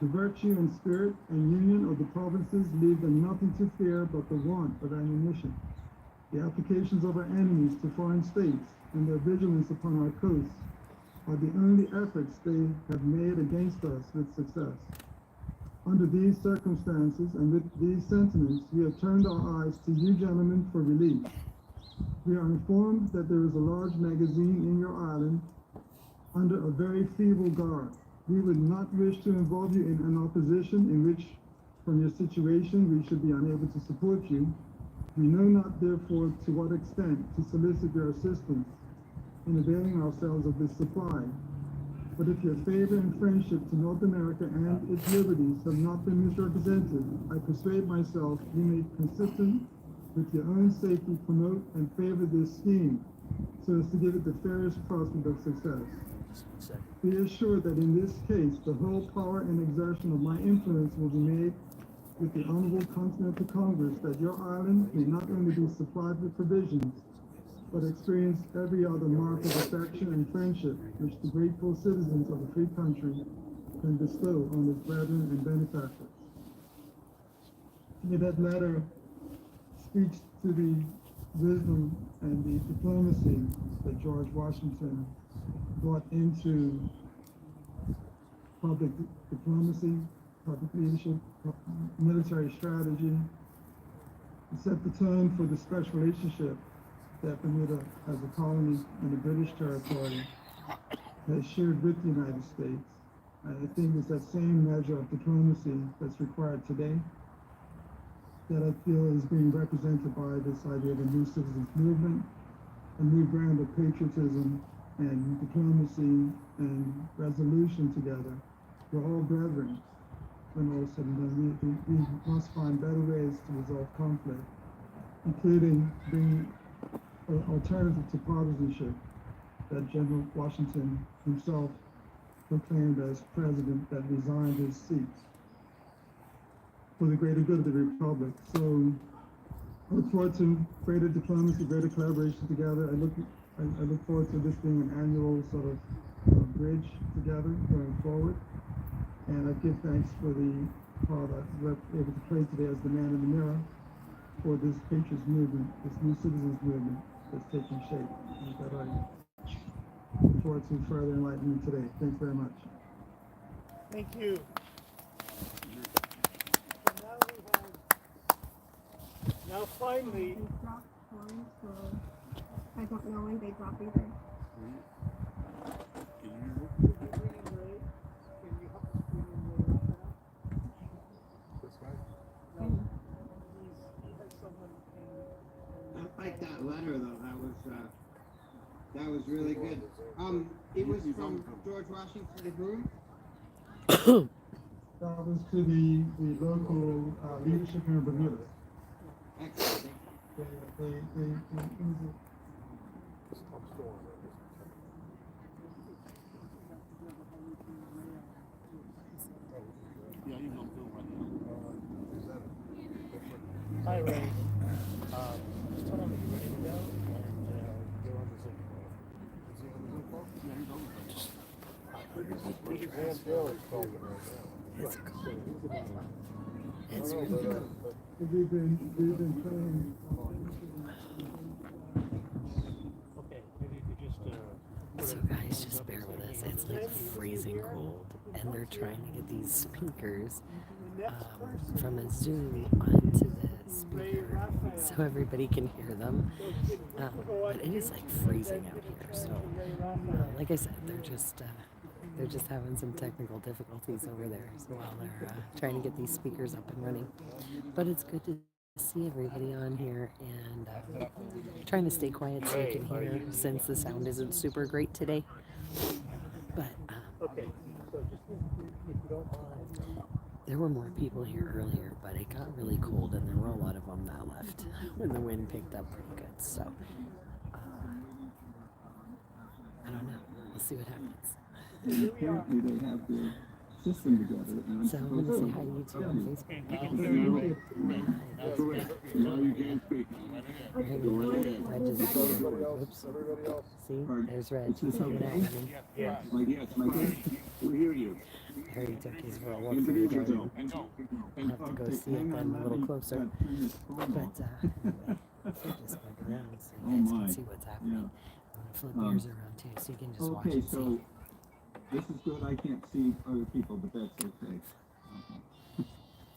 The virtue and spirit and union of the provinces leave them nothing to fear but the want of ammunition. The applications of our enemies to foreign states and their vigilance upon our coasts are the only efforts they have made against us with success. Under these circumstances and with these sentiments, we have turned our eyes to you gentlemen for relief. We are informed that there is a large magazine in your island under a very feeble guard. We would not wish to involve you in an opposition in which, from your situation, we should be unable to support you. We know not, therefore, to what extent to solicit your assistance in availing ourselves of this supply. But if your favor and friendship to North America and its liberties have not been misrepresented, I persuade myself you may, consistent with your own safety, promote and favor this scheme so as to give it the fairest prospect of success. Be assured that in this case, the whole power and exertion of my influence will be made with the Honorable Continental Congress that your island may not only be supplied with provisions, but experience every other mark of affection and friendship which the grateful citizens of a free country can bestow on its brethren and benefactors. That letter speaks to the wisdom and the diplomacy that George Washington brought into public diplomacy, public leadership, military strategy. It set the tone for the special relationship that Bermuda, as a colony in the British territory, has shared with the United States. And I think it's that same measure of diplomacy that's required today that I feel is being represented by this idea of a new citizens movement, a new brand of patriotism and diplomacy and resolution together. We're all brethren when all is said and done. We must find better ways to resolve conflict, including bringing an alternative to partisanship that General Washington himself proclaimed as president that resigned his seat for the greater good of the Republic. So I look forward to greater diplomacy, greater collaboration together. I look forward to this being an annual sort of bridge together going forward. And I give thanks for the part I was able to play today as the man in the mirror for this Patriots movement, this new citizens movement that's taking shape. And that I look forward to further enlightenment today. Thanks very much. Thank you. Now finally, They dropped one, so I don't know when they drop either. I like that letter though. That was really good. It was from George Washington to whom? That was to the local leadership here in Bermuda. Excellent. Hi, Ray. Just tell them that you're ready to go and go on the Zoom call. Is he on the Zoom call? Yeah, he's on the Zoom We've been playing. Okay, maybe you could just So guys, just bear with us. It's like freezing cold, and they're trying to get these speakers from a Zoom onto the speaker so everybody can hear them. But it is like freezing out here. So, like I said, they're just they're just having some technical difficulties over there while they're trying to get these speakers up and running. But it's good to see everybody on here, and trying to stay quiet so you can hear since the sound isn't super great today. But Okay, so just if you don't mind. there were more people here earlier, but it got really cold, and there were a lot of them that left when the wind picked up pretty good. So I don't know. We'll see what happes. Apparently they have their system together. And So I'm going to say hi to YouTube on Facebook. Correct. Now you can speak. I just, oops. See, there's Red. He's hanging out with me. Yes, my guest, we hear you. Harry took his for a walk through the garden. I'll have to go see it then a little closer. But if you just look around so you guys can see what's happening. I'm going to flip yours around too so you can just watch and see. This is good. I can't see other people, but that's okay.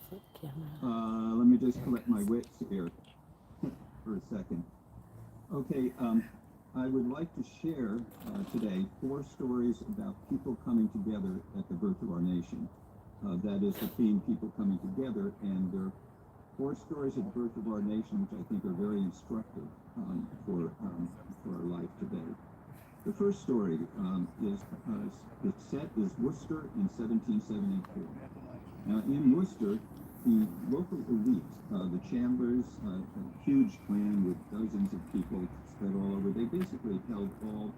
Flip camera. Let me just collect my wits here for a second. Okay, I would like to share today 4 stories about people coming together at the birth of our nation. That is the theme, people coming together, and there are 4 stories at the birth of our nation which I think are very instructive for our life today. The first story its set is Worcester in 1774. Now in Worcester, the local elite, the Chandlers, a huge clan with dozens of people spread all over, they basically held all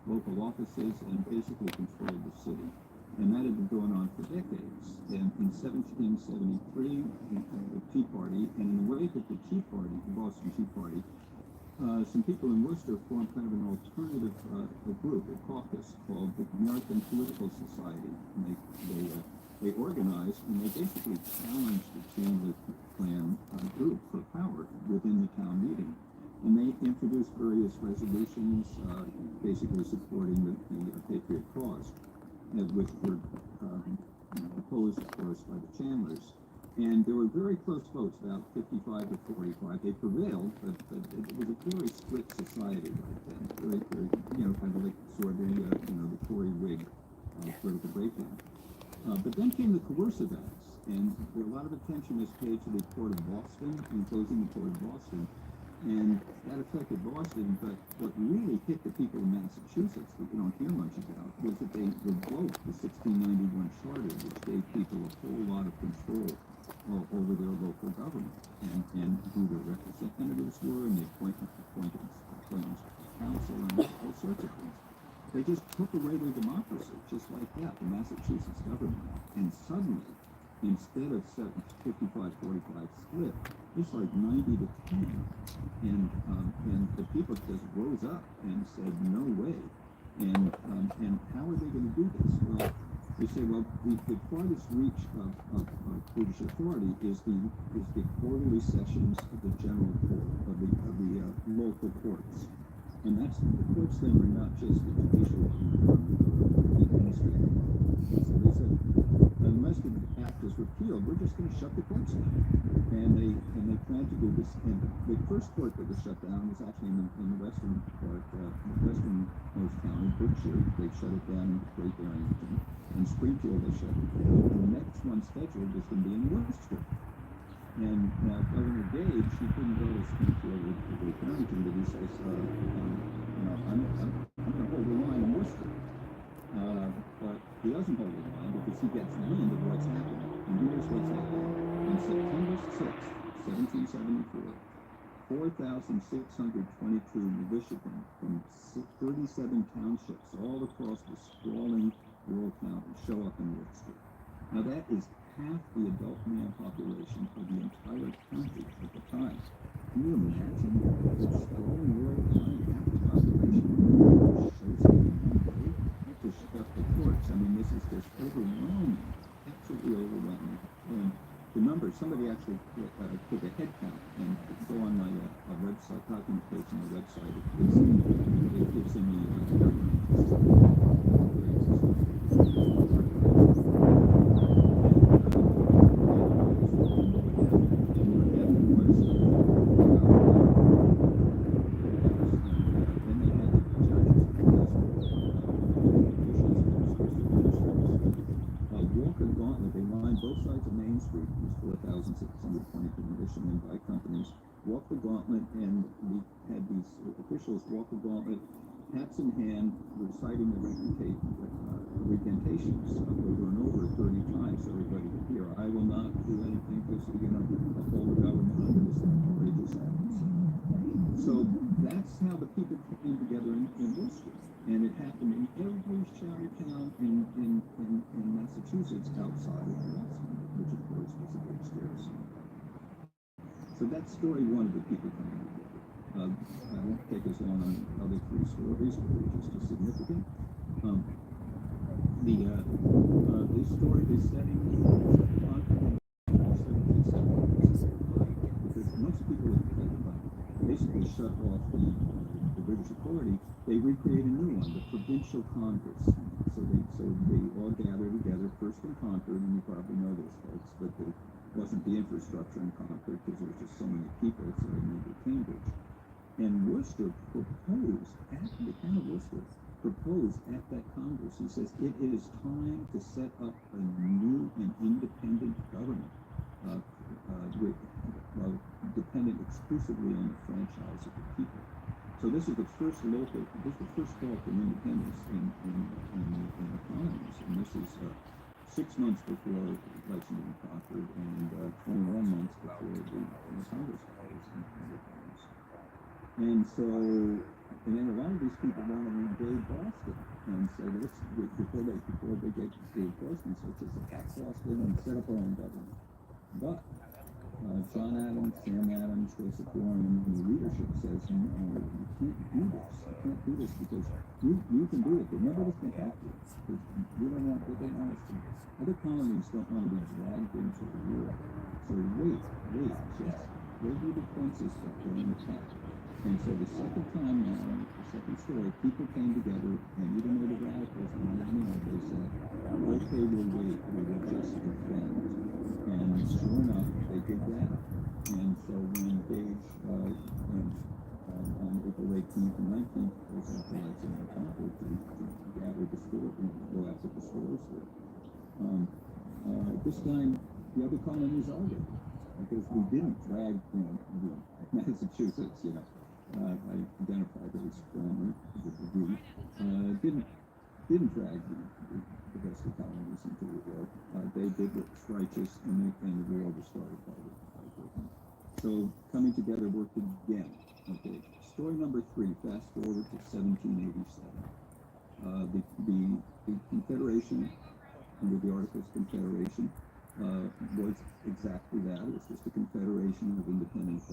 local offices and basically controlled the city. And that had been going on for decades. And in 1773, the Tea Party, and in the wake of the Tea Party, the Boston Tea Party, some people in Worcester formed kind of an alternative group, a caucus called the American Political Society. And they organized, and they basically challenged the Chandler clan group for power within the town meeting. And they introduced various resolutions, basically supporting the Patriot cause, which were opposed, of course, by the Chandlers. And there were very close votes, about 55 to 45. They prevailed, but it was a very split society right then. Very, kind of like sort of the Tory Whig political breakdown. But then came the coercive acts, and a lot of attention was paid to the Port of Boston, and closing the Port of Boston. And that affected Boston, but what really hit the people in Massachusetts that you don't hear much about was that they revoked the 1691 charter, which gave people a whole lot of control over their local government and who their representatives were and the appointments to council and all sorts of things. They just took away their democracy, just like that, the Massachusetts government. And suddenly, instead of 55-45 split, it's like 90 to 10. And the people just rose up and said, no way. And how are they going to do this? Well, they say, well, the farthest reach of British authority is the quarterly sessions of the general court, of the local courts. And the courts then were not just the judicial the administrative. So they said, unless the act is repealed, we're just going to shut the courts down. And they plan to do this. And the first court that was shut down was actually in the western part, westernmost town in Berkshire. They shut it down in Great Barrington. In Springfield, they shut it down. And the next one scheduled was going to be in Worcester. And Governor Gage, he couldn't go to Springfield or Great Barrington, but he says, I'm going to hold the line in Worcester. But he doesn't hold the line because he gets wind of what's happening. And here's what's happening. On September 6th, 1774, 4,622 militiamen from 37 townships all across the sprawling rural county show up in Worcester. Now that is half the adult male population of the entire country at the time. Can you imagine the sprawling rural county, half the population shows up in one day to shut the courts? I mean, this is just overwhelming, absolutely overwhelming. And the numbers, somebody actually took a head count, and go on my website, documentation on the website, it gives them Street. It was 4,620 permission in by companies. Walked the gauntlet, and we had these officials walk the gauntlet, hats in hand, reciting the recantations over and over 30 times so everybody could hear. I will not do anything to, uphold the government under this outrageous act. So that's how the people came together in Worcester. And it happened in every shabby town in Massachusetts outside of Boston, which of course was a big scare zone. So that's story one of the people coming together. I won't take us on other three stories, but they're just as significant. The story, the setting, because most people basically shut off the British authority. They recreate a new one, the Provincial Congress. So they all gather together, first in Concord, and you probably know those folks, but there wasn't the infrastructure in Concord because there was just so many people, so they moved to Cambridge. And Worcester proposed, the town of Worcester proposed at that Congress, he says, it is time to set up a new and independent government, dependent exclusively on the franchise of the people. So this is the first call for independence in the colonies, and this is 6 months before Lexington and Concord, and 21 months before the Congress calls independence. And so, and then a lot of these people want to invade Boston, and so before they get to Boston, so it's just attack Boston and set up our own government. But John Adams, Sam Adams, Joseph Warren, and the leadership says, no, you can't do this. You can't do this because you can do it, but nobody can help you. Because we don't want what they want us to do. Other colonies don't want to be dragged into the war. So wait, just do the princes that are in attack. And so the second time now, the second story, people came together, and even though the radicals wanted to know, they said, okay, we'll wait, we will just defend. And sure enough, they did that. And so we engaged on April 18th and 19th, for example, Lexington and Concord to gather the store and go after the stores there. This time, the other colonies are there, because we didn't drag, Massachusetts, I identified very strongly with the group, didn't drag the rest of the colonies into the war. They did what's righteous, and the war was started by Britain. So coming together worked again. Okay, story number 3. Fast forward to 1787. The Confederation, under the Articles of Confederation, was exactly that. It was just a confederation of independent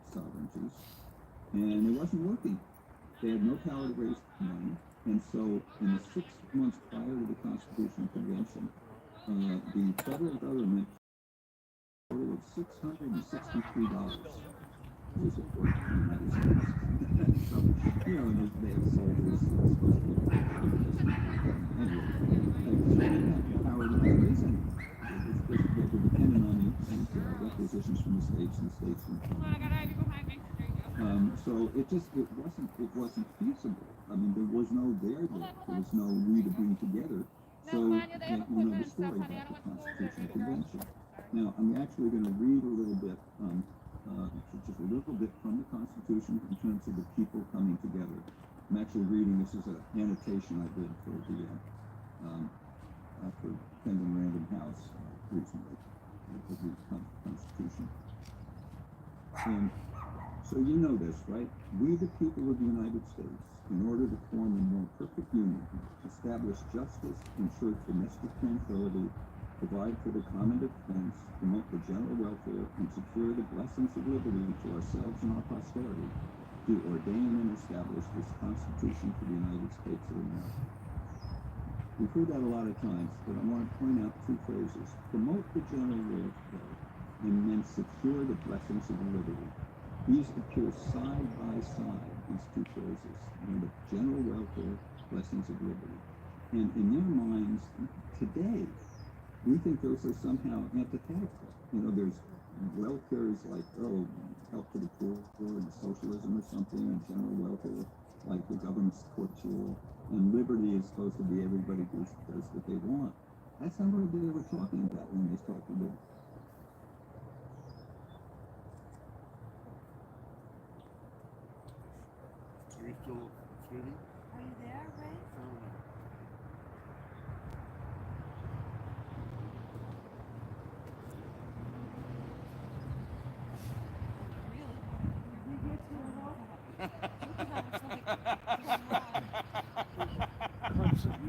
sovereignties. And it wasn't working. They had no power to raise money. And so in the 6 months prior to the Constitutional Convention, the federal government total of $663 was important in the United States. So, and they have soldiers supposed to be anyway, they didn't have the power to raise anything. They were dependent on these requisitions from the states and the states from so it wasn't feasible. I mean, there was no there was no we to bring together. So the story about the Constitutional Convention. Now I'm actually going to read a little bit, just a little bit from the Constitution in terms of the people coming together. I'm actually reading, this is an annotation I did for the for Penguin Random House recently, for the Constitution. And so you know this, right? We, the people of the United States, in order to form a more perfect union, establish justice, ensure domestic tranquility, provide for the common defense, promote the general welfare, and secure the blessings of liberty to ourselves and our posterity, do ordain and establish this Constitution for the United States of America. We've heard that a lot of times, but I want to point out 2 phrases. Promote the general welfare, and then secure the blessings of liberty. These appear side by side, these 2 phrases, the general welfare, blessings of liberty. And in their minds, today, we think those are somehow antithetical. There's welfare is like, help to the poor, and socialism or something, and general welfare, like the government supports you all. And liberty is supposed to be everybody does what they want. That's not what they were talking about when they started to do. Are you still streaming? Are you there, Ray?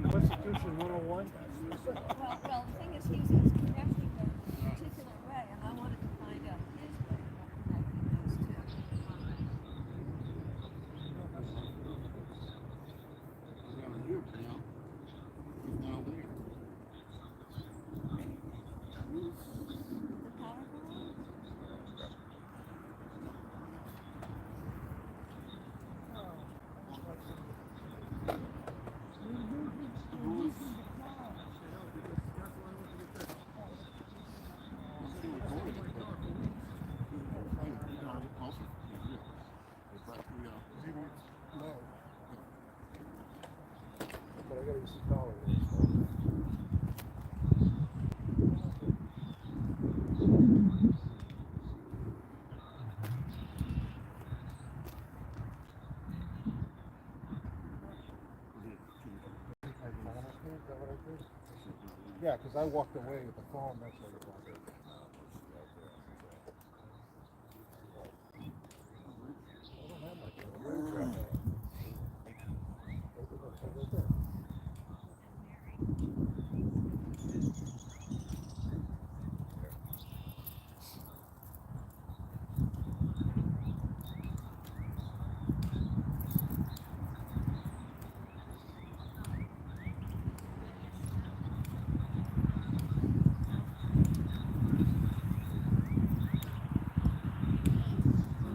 Constitution 101. Well, the thing is, he's connecting them in a particular way, and I wanted to find out his way of connecting those two. Down here now. He's now there. The power pole? But I gotta use the dollar. Yeah, because I walked away with the phone. That's what it was.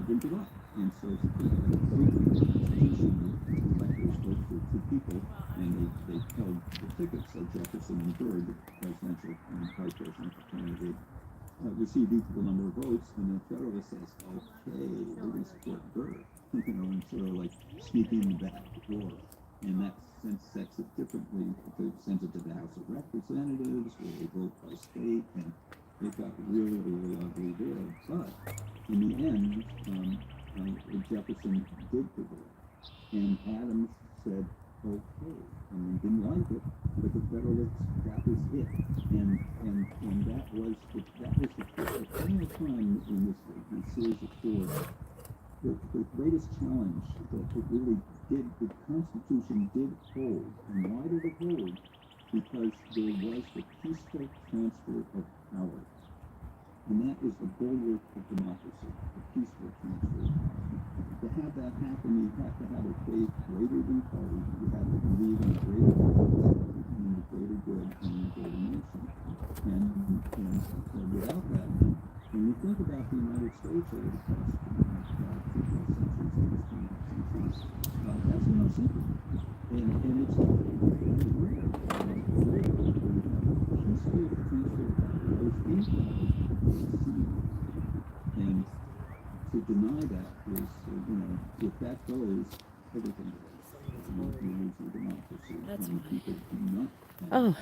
Didn't give up. And so electors vote for two people, and they held the tickets of Jefferson and Byrd, the presidential and vice presidential candidate, received equal number of votes, and the Federalist says, okay, we're going to support Byrd, and sort of like sneaking the back door. And that sets it differently. It sends it to the House of Representatives, where they vote by state, and it got really, really ugly there. But in the end, Jefferson did prevail. And Adams said, okay, and they didn't like it, but the Federalists, that was it. And that was the final time in this series of four, the greatest challenge that it really did, the Constitution did hold. And why did it hold? Because there was the peaceful transfer of power. And that is the bulwark of democracy, the peaceful transfer. To have that happen, you have to have a faith greater than party. You have to believe in a greater purpose, in the greater good, and in the greater nation. And without that, when you think about the United States over the past 2 centuries, that's no secret. And it's rare. Peaceful transfer of power. Those in power. And to deny that is, if that goes, everything goes. You lose your democracy. That's and right. people do not. Oh.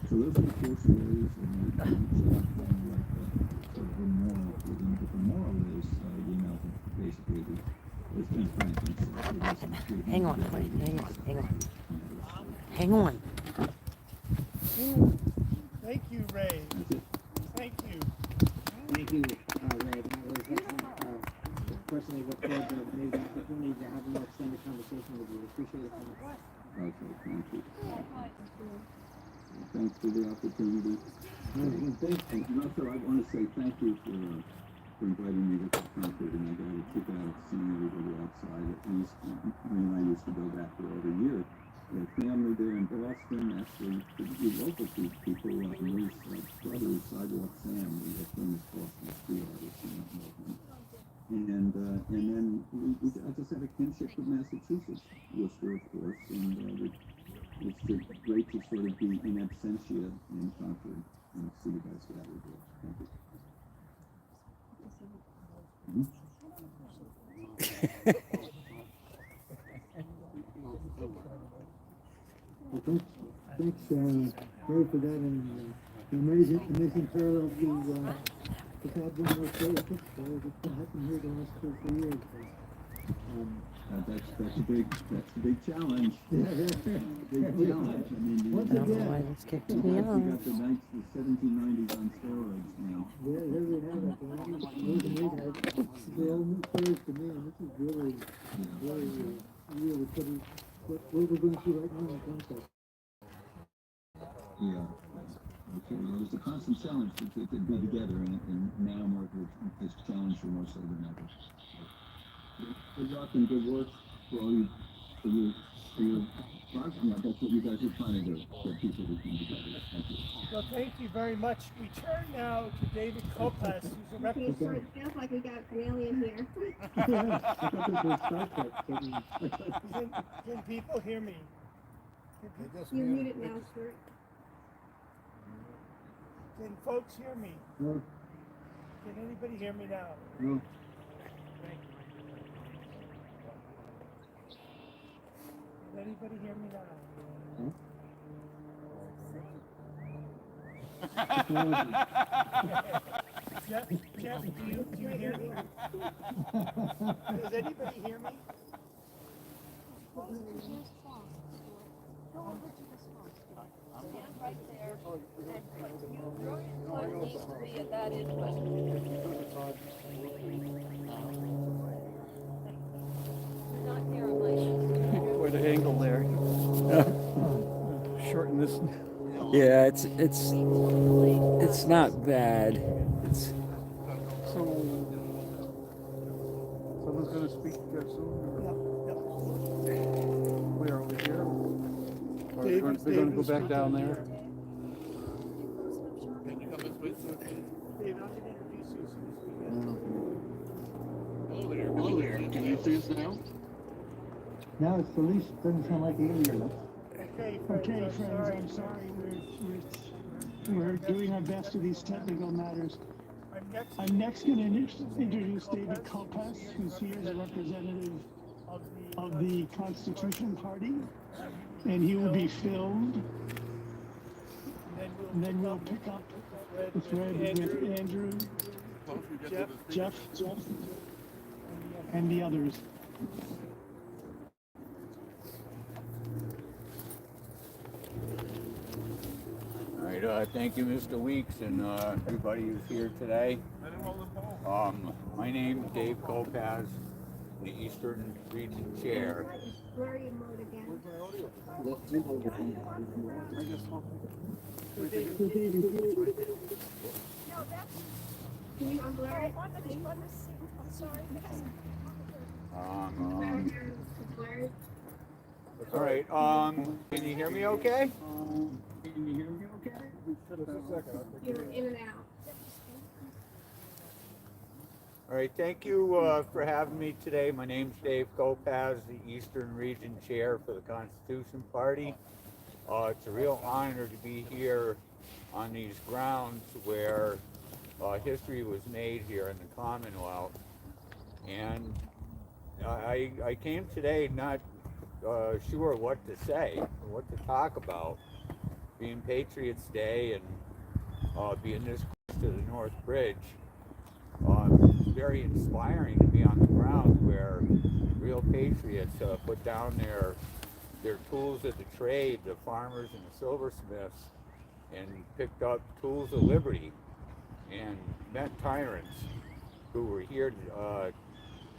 So those are the four stories, and each of them kind of like sort of a moral within it. But the moral is, basically, as Ben Franklin said, Hang on, wait, hang on. Thank you, Ray. That's it. Thank you. Thank you, Ray. That was personally look forward to maybe the opportunity to have a more extended conversation with you. Appreciate it so much. Okay, thank you. Thanks for the opportunity. And also, I want to say thank you for inviting me to Concord, and I got a kick out of seeing everybody outside. At least, I used to go back there every year. The family there in Boston, actually, the local people, Marie's brother, Sidewalk Sam, the famous Boston street artist, and then I just had a kinship with Massachusetts, Worcester, of course, and it's great to sort of be in absentia in Concord and see you guys gathered there. Thank you. Well, thanks, pray for that and amazing parallel to the Cowboy North Dakota football that's been happening here the last 2 or 3 years. That's a big challenge. Yeah. Big challenge. I mean, Once That's again, why it's kicked to you the got arm. the 1790s on steroids now. there we have it. Those amazing. They're all new players to me, and this is really putting what we're going to see right now in contact. Yeah. Okay. Well, it was a constant challenge to be together, and now this challenge for more so than ever. Good luck and good work for all you, for your project. Yeah, that's what you guys are trying to do, get people to come together. Thank you. Well, thank you very much. We turn now to David Kopas, who's a representative. It feels like we got an alien here. Can people hear me? You mute it now, Stuart. Can folks hear me? No. Can anybody hear me now? No. Thank you. Can anybody hear me now? Jeff, do you hear me? Does anybody hear me? Stand right there and put your foot needs to be at that input. You're not near a mic. Quite an angle there. Shorten this. Yeah, it's not bad. It's So, someone's going to speak soon? Where, over here? Or they're going to go back down there? Can you come this way, sir? Dave, I'll introduce you as soon as we get. Hello there. Hello there. Can you see us now? Now it's the least, doesn't sound like alien. Okay, friends, I'm sorry. We're doing our best with these technical matters. I'm next going to introduce David Kopas, who's here as a representative of the Constitution Party, and he will be filmed. And then we'll pick up the thread with Andrew, Jeff, and the others. all right. Thank you, Mr. Weeks, and everybody who's here today. My name is Dave Kopas, the Eastern Region Chair. Where are you mode again? Can you unblur it? On the seat. I'm sorry. All right. Can you hear me okay? You're in and out. All right, thank you for having me today. My name's Dave Kopas, the Eastern Region Chair for the Constitution Party. It's a real honor to be here on these grounds where history was made here in the Commonwealth. And I came today not sure what to say or what to talk about, being Patriots Day and being this close to the North Bridge. It's very inspiring to be on the ground where real patriots put down their tools of the trade, the farmers and the silversmiths, and picked up tools of liberty and met tyrants who were here to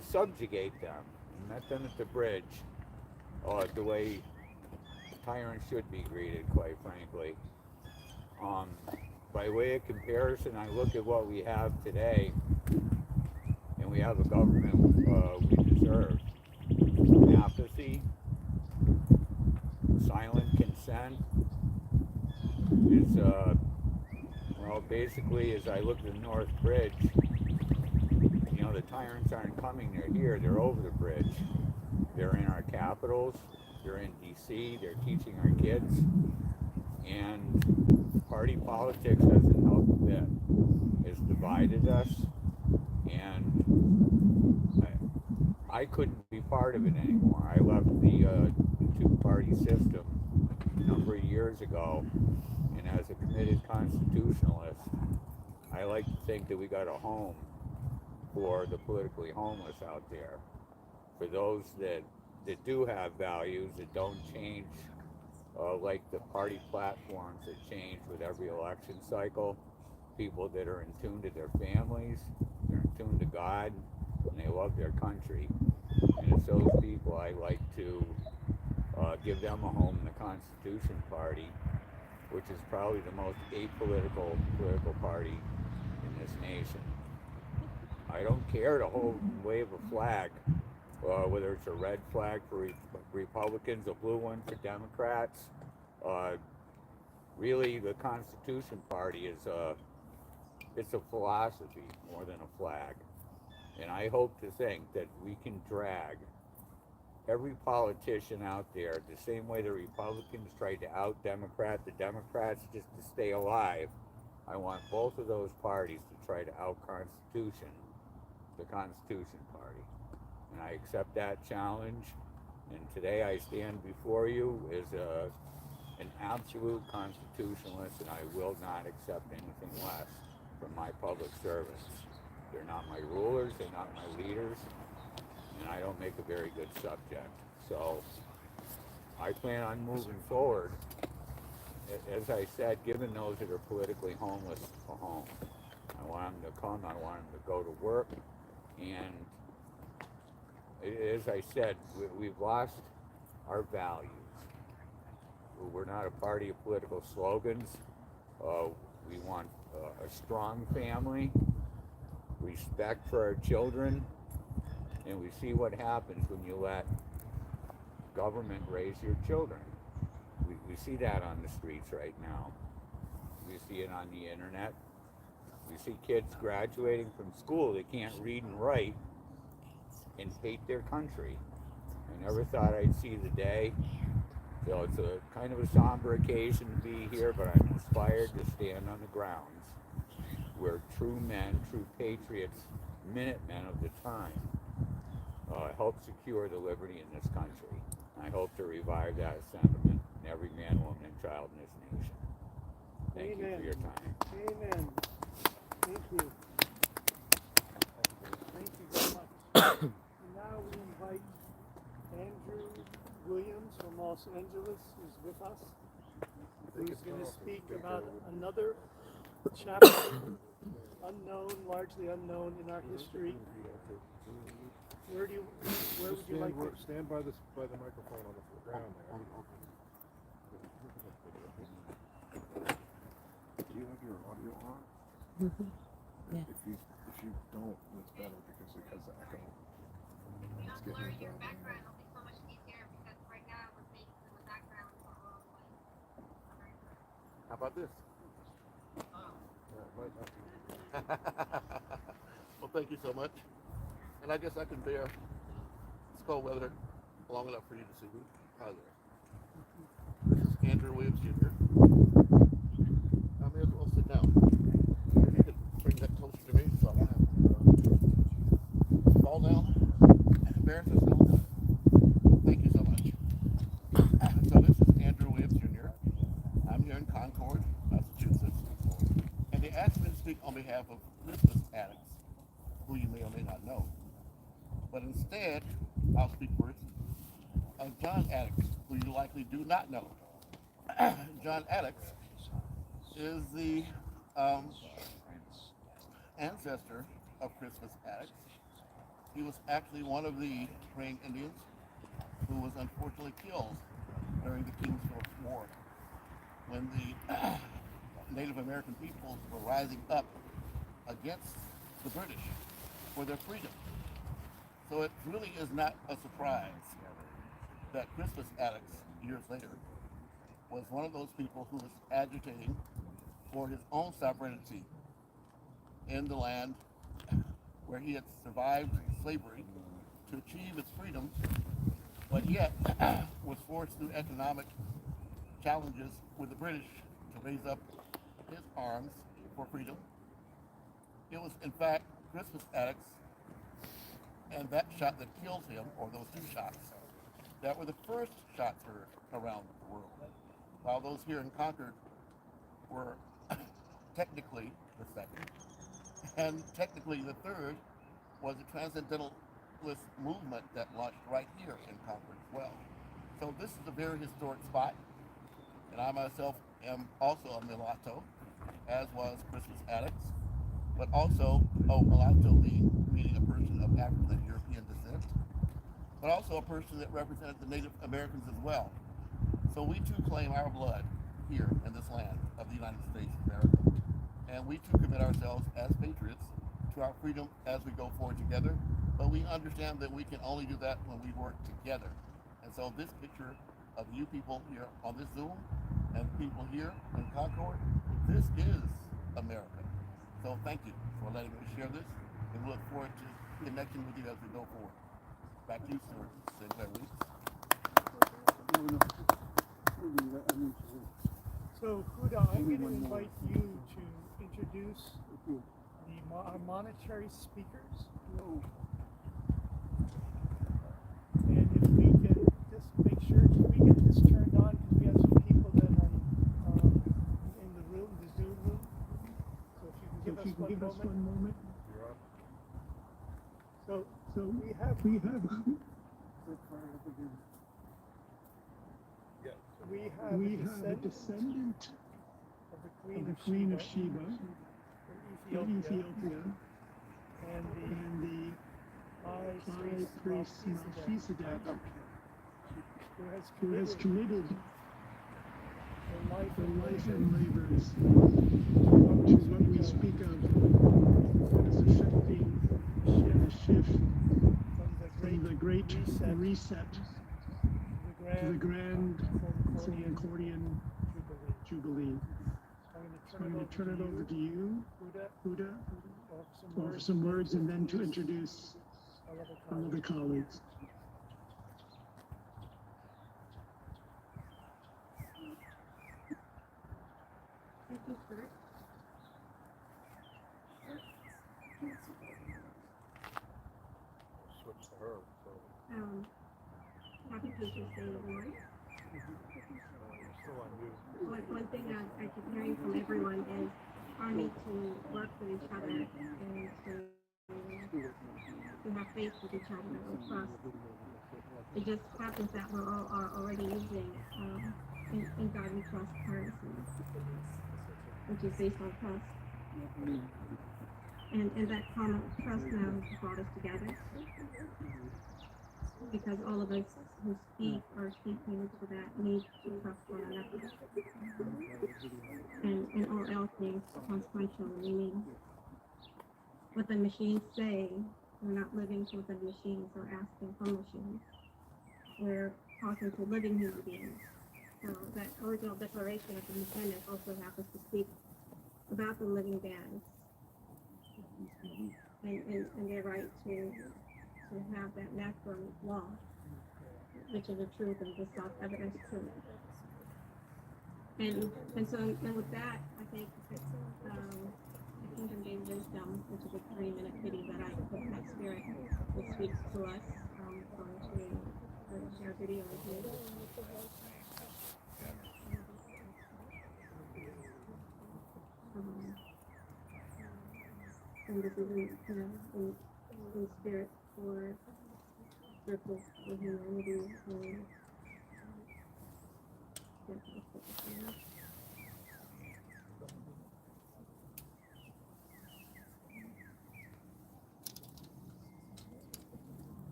subjugate them, and met them at the bridge the way tyrants should be greeted, quite frankly. By way of comparison, I look at what we have today, and we have a government we deserve. Apathy, silent consent is, well, basically, as I look at the North Bridge, you know, the tyrants aren't coming, they're here, they're over the bridge. They're in our capitals, they're in DC, they're teaching our kids, and party politics hasn't helped a bit. It's divided us, and I couldn't be part of it anymore. I left the two-party system a number of years ago, as a committed constitutionalist, I like to think that we got a home for the politically homeless out there. For those that do have values that don't change, like the party platforms that change with every election cycle. People that are in tune to their families, they're in tune to God, and they love their country. And it's those people I like to give them a home in the Constitution Party, which is probably the most apolitical political party in this nation. I don't care to hold and wave a flag, whether it's a red flag for Republicans, a blue one for Democrats. Really, the Constitution Party is it's a philosophy more than a flag. And I hope to think that we can drag every politician out there the same way the Republicans tried to out-Democrat the Democrats just to stay alive. I want both of those parties to try to out-Constitution the Constitution Party. And I accept that challenge. And today I stand before you as an absolute constitutionalist, and I will not accept anything less from my public servants. They're not my rulers, they're not my leaders, and I don't make a very good subject. So I plan on moving forward, as I said, giving those that are politically homeless a home. I want them to come, I want them to go to work, and as I said, we've lost our values. We're not a party of political slogans. We want a strong family, respect for our children, and we see what happens when you let government raise your children. We see that on the streets right now. We see it on the internet. We see kids graduating from school that can't read and write and hate their country. I never thought I'd see the day. So it's a kind of a somber occasion to be here, but I'm inspired to stand on the grounds where true men, true patriots, Minutemen of the time, helped secure the liberty in this country. I hope to revive that sentiment in every man, woman, and child in this nation. Thank you for your time. Amen. Thank you. Thank you very much. And now we invite Andrew Williams from Los Angeles, who's with us, who's going to speak about another chapter, largely unknown in our history. Where would you like to stand by the microphone on the ground there? Do you have your audio on? Yeah. If you don't, it's better because it has the echo. It's getting it down. How about this? Well, thank you so much. And I guess I can bear this cold weather long enough for you to see me. Hi there. This is Andrew Williams Jr. I may as well sit down. If you could bring that closer to me so I don't have to fall down and embarrass myself. Thank you so much. So this is Andrew Williams Jr. I'm here in Concord, Massachusetts. And they asked me to speak on behalf of Christmas addicts, who you may or may not know. But instead, I'll speak first of John Addicts, who you likely do not know. John Addicts is the ancestor of Christmas addicts. He was actually one of the praying Indians who was unfortunately killed during the Kingsville War, when the Native American peoples were rising up against the British for their freedom. So it really is not a surprise that Christmas Addicts, years later, was one of those people who was agitating for his own sovereignty in the land where he had survived slavery to achieve its freedom, but yet was forced through economic challenges with the British to raise up his arms for freedom. It was, in fact, Christmas Addicts and that shot that killed him, or those two shots, that were the first shots heard around the world. While those here in Concord were technically the second, and technically the third was the Transcendentalist movement that launched right here in Concord as well. So this is a very historic spot, and I myself am also a mulatto, as was Christmas Addicts, but also, mulatto meaning a person of African and European descent, but also a person that represented the Native Americans as well. So we too claim our blood here in this land of the United States of America. And we too commit ourselves as patriots to our freedom as we go forward together. But we understand that we can only do that when we work together. And so this picture of you people here on this Zoom and people here in Concord, this is America. So thank you for letting me share this, and we look forward to connecting with you as we go forward. Back to you, Stuart Sinclair Weeks. So, Huda, I'm going to invite you to introduce our monetary speakers. And if we can just make sure we get this turned on, because we have some people that are in the room, the Zoom room. So if you can give us one moment. So we have a descendant of the Queen of Sheba from Ethiopia, and the high priest Melchizedek, who has committed her life and labors to what we speak of as a shift from the great reset to the grand Concordian Jubilee. I'm going to turn it over to you, Huda, for some words and then to introduce our other colleagues. Thank you, Kurt. Switch to her. So. Happy Patriots Day, everyone. One thing I keep hearing from everyone is our need to work with each other and to have faith with each other and trust. It just happens that we're all are already using in God we trust currency, which is based on trust. And that common trust now has brought us together, because all of us who speak are speaking for that need to trust one another. And all else is consequential, meaning what the machines say, we're not living to what the machines are asking from machines. We're talking to living human beings. So that original Declaration of Independence also happens to speak about the living bands and their right to have that natural law, which is the truth and the self-evident truth. And so with that, I think the Kingdom Gave Wisdom, which is a 3-minute video that I put in my spirit, which speaks to us. I'm going to share a video with you. And this is in spirit for circles for humanity and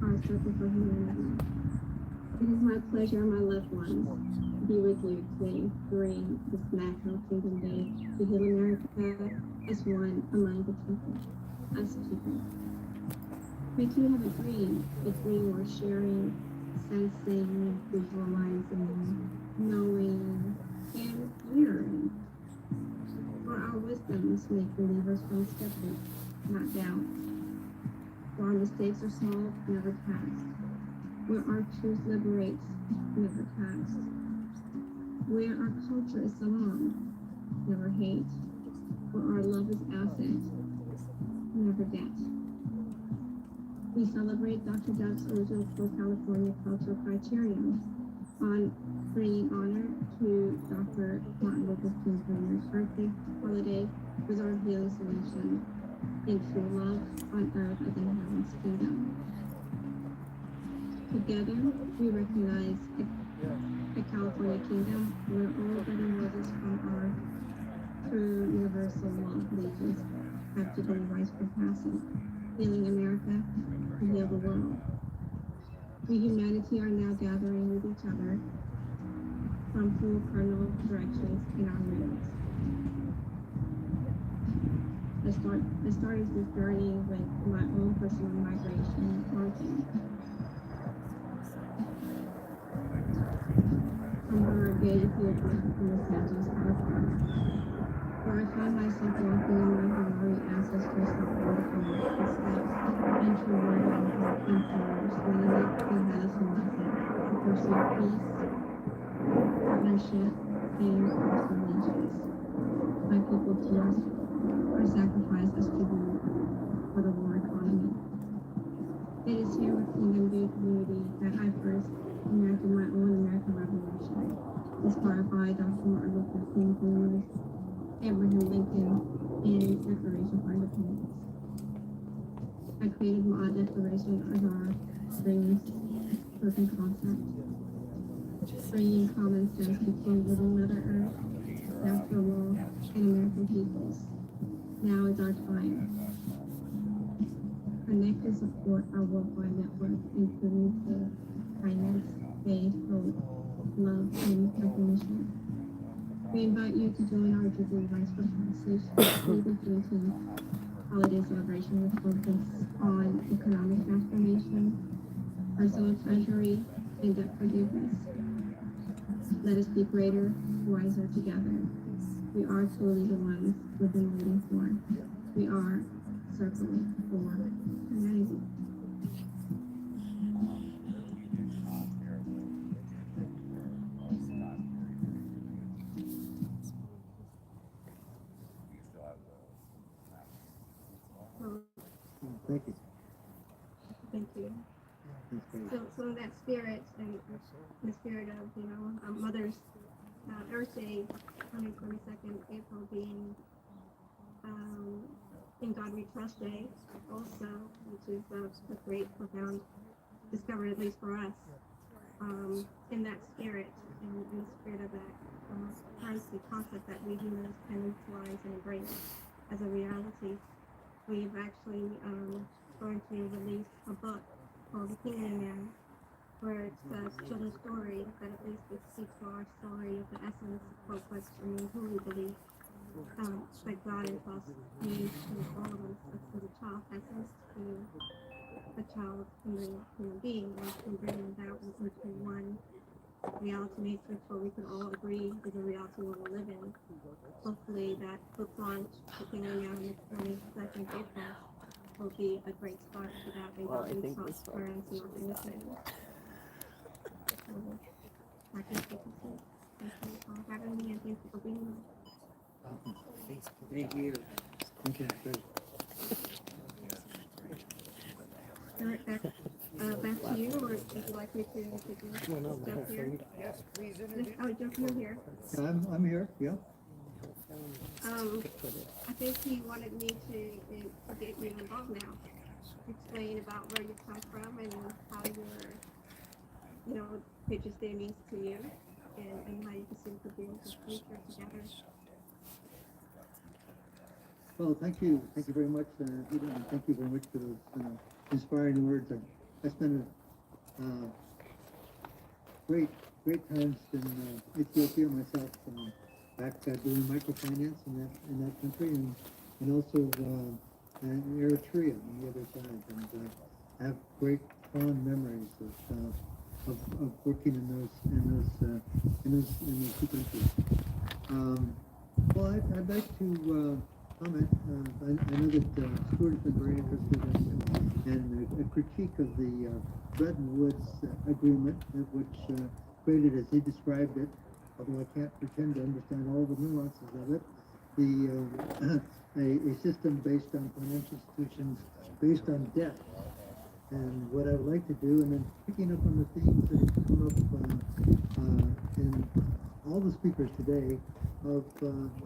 our circle for humanity. It is my pleasure, my loved ones, to be with you today during this National Kingdom Day to heal America as one among the people, as people. We too have a dream worth sharing, sensing, visualizing, knowing, and hearing. For our wisdoms make believers feel skeptic, not doubt. For our mistakes are small, never past. Where our truth liberates, never past. Where our culture is salon, never hate, for our love is asset, never debt. We celebrate Dr. Duck's original Full California Cultural Criterion on bringing honor to Dr. Martin Luther King Jr.'s birthday holiday with our healing solution in true love on earth as in heaven's kingdom. Together, we recognize a California kingdom where all that emerges from our true universal love legions have to be rise for passing, healing America and heal the world. We humanity are now gathering with each other from two cardinal directions in our moods. I started this journey with my own personal migration origin. From Harare, Ethiopia, to Los Angeles, California, where I found myself walking in my Harari ancestors' support from enslaved and true word of influence, Menelik and Haile Selassie, to pursue peace, partnership, and relations. My people tears are sacrificed as tribute for the war economy. It is here with Kingdom View community that I first imagined my own American Revolution, inspired by Dr. Martin Luther King Jr.'s Abraham Lincoln and Declaration for Independence. I created my declaration as our dreams, spoken concept, bringing common sense between living Mother Earth, natural law, and American peoples. Now is our time. Connect and support our worldwide network, including the kindness, faith, hope, love, and recognition. We invite you to join our Jubilee Rise for Passage Jubilee Juneteenth holiday celebration with focus on economic transformation, personal treasury, and debt forgiveness. Let us be greater, wiser together. We are truly the ones we've been waiting for. We are circling for humanity. Thank you. Thank you. So in that spirit, and the spirit of, Mother's Earth Day, 22nd April being In God We Trust Day also, which is a great, profound discovery, at least for us. In that spirit, in the spirit of that currency concept that we humans can utilize and embrace as a reality, we've actually going to release a book called The Minuteman, where it's a children's story that at least it speaks to our story of the essence of what who we believe that God and trust means to all of us, to the child essence, to a child human being, and bringing that into one reality matrix where we can all agree is a reality we will live in. Hopefully that book launch beginning on the 22nd April will be a great start to that and building transparency within the family. I can speak to you. Thank you for having me and thank you for being here. Thank you. Okay, good. Eric, back to you, or would you like me to jump here? Yes, please Oh, jump you here. I'm here, yeah. I think he wanted me to get you involved now. Explain about where you come from and how your, Patriots Day means to you, and how you can see the build the future together. Well, thank you very much, and thank you very much for those inspiring words. I spent great times in Ethiopia myself, back doing microfinance in that country, and also in Eritrea on the other side, and I have great fond memories of working in those two countries. Well, I'd like to comment. I know that Stuart has been very interested in a critique of the Bretton Woods agreement, which created, as he described it, although I can't pretend to understand all the nuances of it, a system based on financial institutions, based on debt. And what I would like to do, and then picking up on the themes that have come up in all the speakers today, of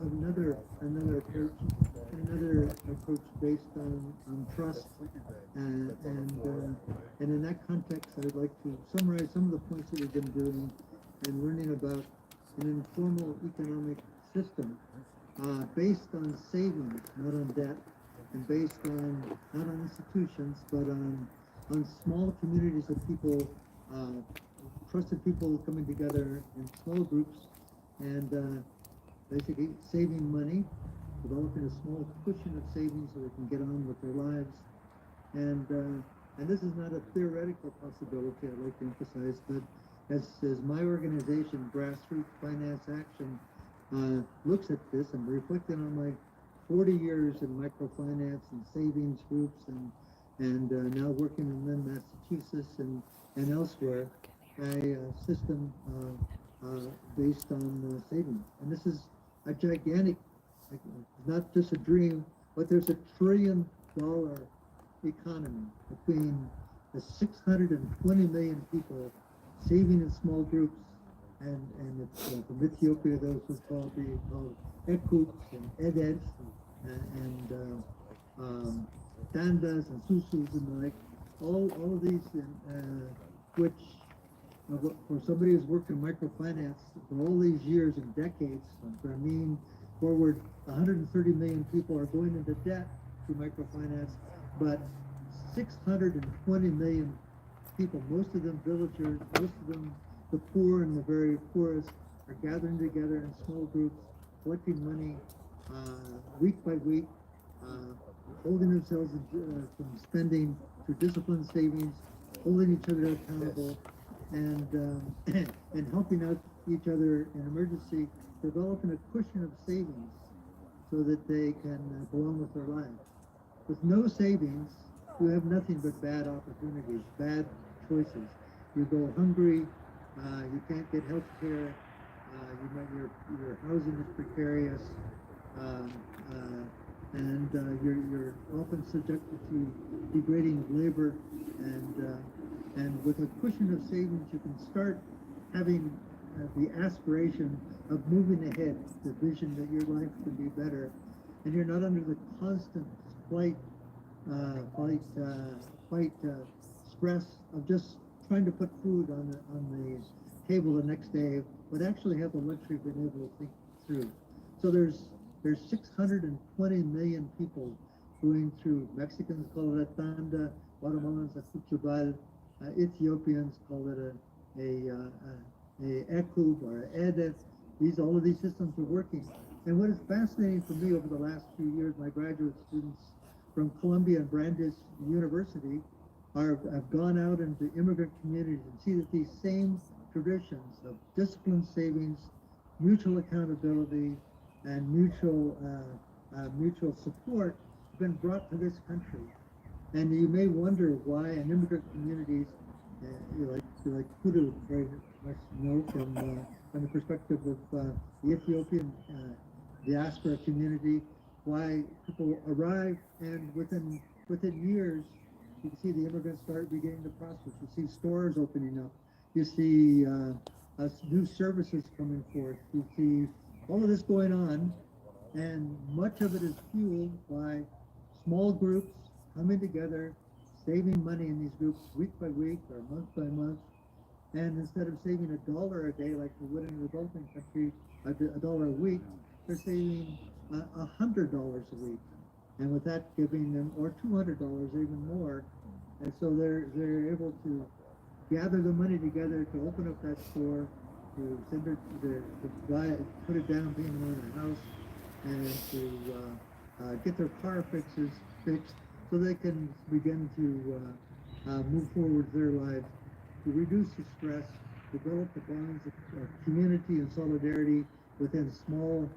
another approach based on trust, and in that context, I would like to summarize some of the points that we've been doing and learning about an informal economic system based on savings, not on debt, and based on not on institutions, but on small communities of people, trusted people coming together in small groups, and basically saving money, developing a small cushion of savings so they can get on with their lives. And this is not a theoretical possibility, I'd like to emphasize, but as my organization, Grassroots Finance Action, looks at this and reflecting on my 40 years in microfinance and savings groups and now working in Lynn, Massachusetts and elsewhere, a system based on savings. And this is a gigantic, not just a dream, but there's $1 trillion economy between the 620 million people saving in small groups, and it's from Ethiopia, those who called Ekuts and Ededs and Dandas and Susus and the like, all of these, which for somebody who's worked in microfinance for all these years and decades, I mean, forward 130 million people are going into debt through microfinance, but 620 million people, most of them villagers, most of them the poor and the very poorest, are gathering together in small groups, collecting money week by week, holding themselves from spending through disciplined savings, holding each other accountable, and helping out each other in emergency, developing a cushion of savings so that they can go on with their lives. With no savings, you have nothing but bad opportunities, bad choices. You go hungry, you can't get health care, your housing is precarious, and you're often subjected to degrading labor, and with a cushion of savings, you can start having the aspiration of moving ahead, the vision that your life can be better, and you're not under the constant stress of just trying to put food on the table the next day, but actually have the luxury of being able to think through. So there's 620 million people going through. Mexicans call it a tanda, Guatemalans a cuchubal, Ethiopians call it a ekub or a edet. All of these systems are working. And what is fascinating for me over the last few years, my graduate students from Columbia and Brandeis University have gone out into immigrant communities and see that these same traditions of disciplined savings, mutual accountability, and mutual support have been brought to this country. And you may wonder why in immigrant communities, like Kudu very much know from the perspective of the Ethiopian diaspora community, why people arrive and within years, you see the immigrants start beginning to prosper. You see stores opening up. You see new services coming forth. You see all of this going on, and much of it is fueled by small groups coming together, saving money in these groups week by week or month by month. And instead of saving $1 a day like we would in a developing country, $1 a week, they're saving $100 a week. And with that giving them, or $200 even more. And so they're able to gather the money together to open up that store, to send it to buy it, put it down payment on a house, and to get their car fixed so they can begin to move forward their lives, to reduce the stress, develop the bonds of community and solidarity within small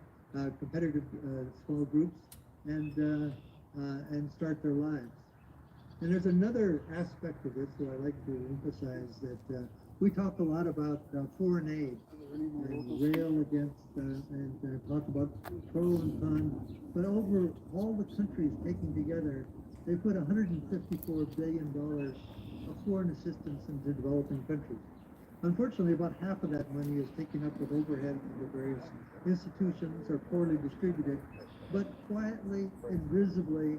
competitive small groups, and start their lives. And there's another aspect of this that I like to emphasize, that we talk a lot about foreign aid and rail against and talk about pro and con, but over all the countries taken together, they put $154 billion of foreign assistance into developing countries. Unfortunately, about half of that money is taken up with overhead in the various institutions or poorly distributed, but quietly, invisibly,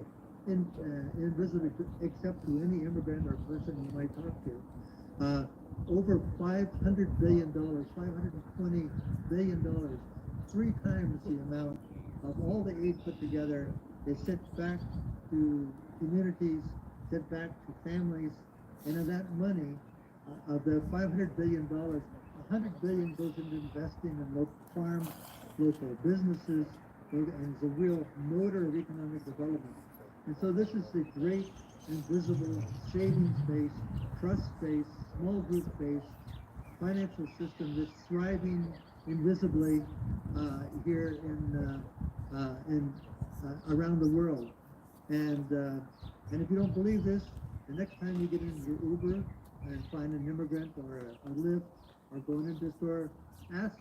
except to any immigrant or person you might talk to. Over $500 billion, $520 billion, 3 times the amount of all the aid put together is sent back to communities, sent back to families, and of that money, of the $500 billion, $100 billion goes into investing in local farms, local businesses, and is a real motor of economic development. And so this is the great, invisible, savings-based, trust-based, small group-based financial system that's thriving invisibly here in around the world. And if you don't believe this, the next time you get into your Uber and find an immigrant or a Lyft or going into a store, ask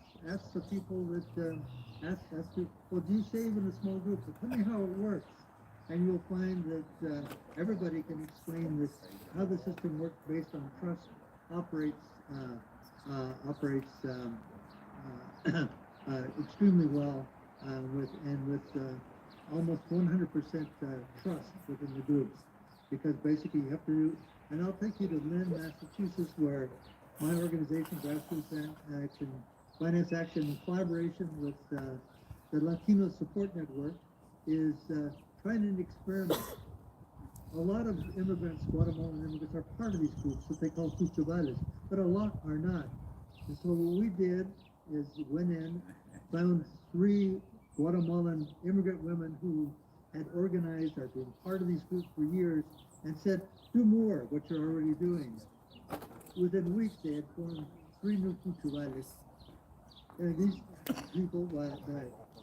the people that ask people, well, do you save in a small group? So tell me how it works, and you'll find that everybody can explain this, how the system works based on trust, operates extremely well with almost 100% trust within the groups, because basically you have to. And I'll take you to Lynn, Massachusetts, where my organization, Grassroots Action, Finance Action, in collaboration with the Latino Support Network, is trying an experiment. A lot of immigrants, Guatemalan immigrants, are part of these groups, what they call cuchavales, but a lot are not. And so what we did is went in, found 3 Guatemalan immigrant women who had organized or been part of these groups for years, and said, do more of what you're already doing. Within weeks, they had formed 3 new cuchavales. And these people,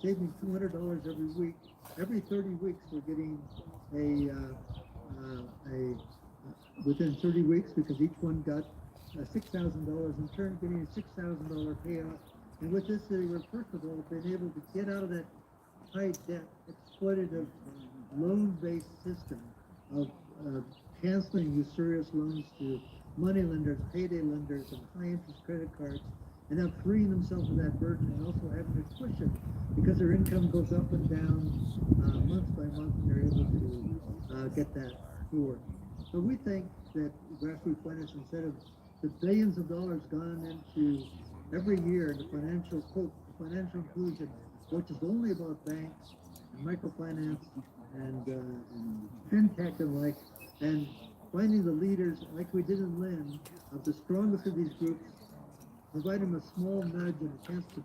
saving $200 every week, every 30 weeks, we're getting within 30 weeks, because each one got $6,000 in turn, getting a $6,000 payout. And with this, they were, first of all, been able to get out of that high debt, exploitative, loan-based system of canceling usurious loans to money lenders, payday lenders, and high-interest credit cards, and now freeing themselves of that burden, and also having a cushion because their income goes up and down month by month, and they're able to get that forward. So we think that grassroots finance, instead of the billions of dollars gone into every year into financial inclusion, which is only about banks and microfinance and fintech and like, and finding the leaders like we did in Lynn of the strongest of these groups, provide them a small nudge and a chance to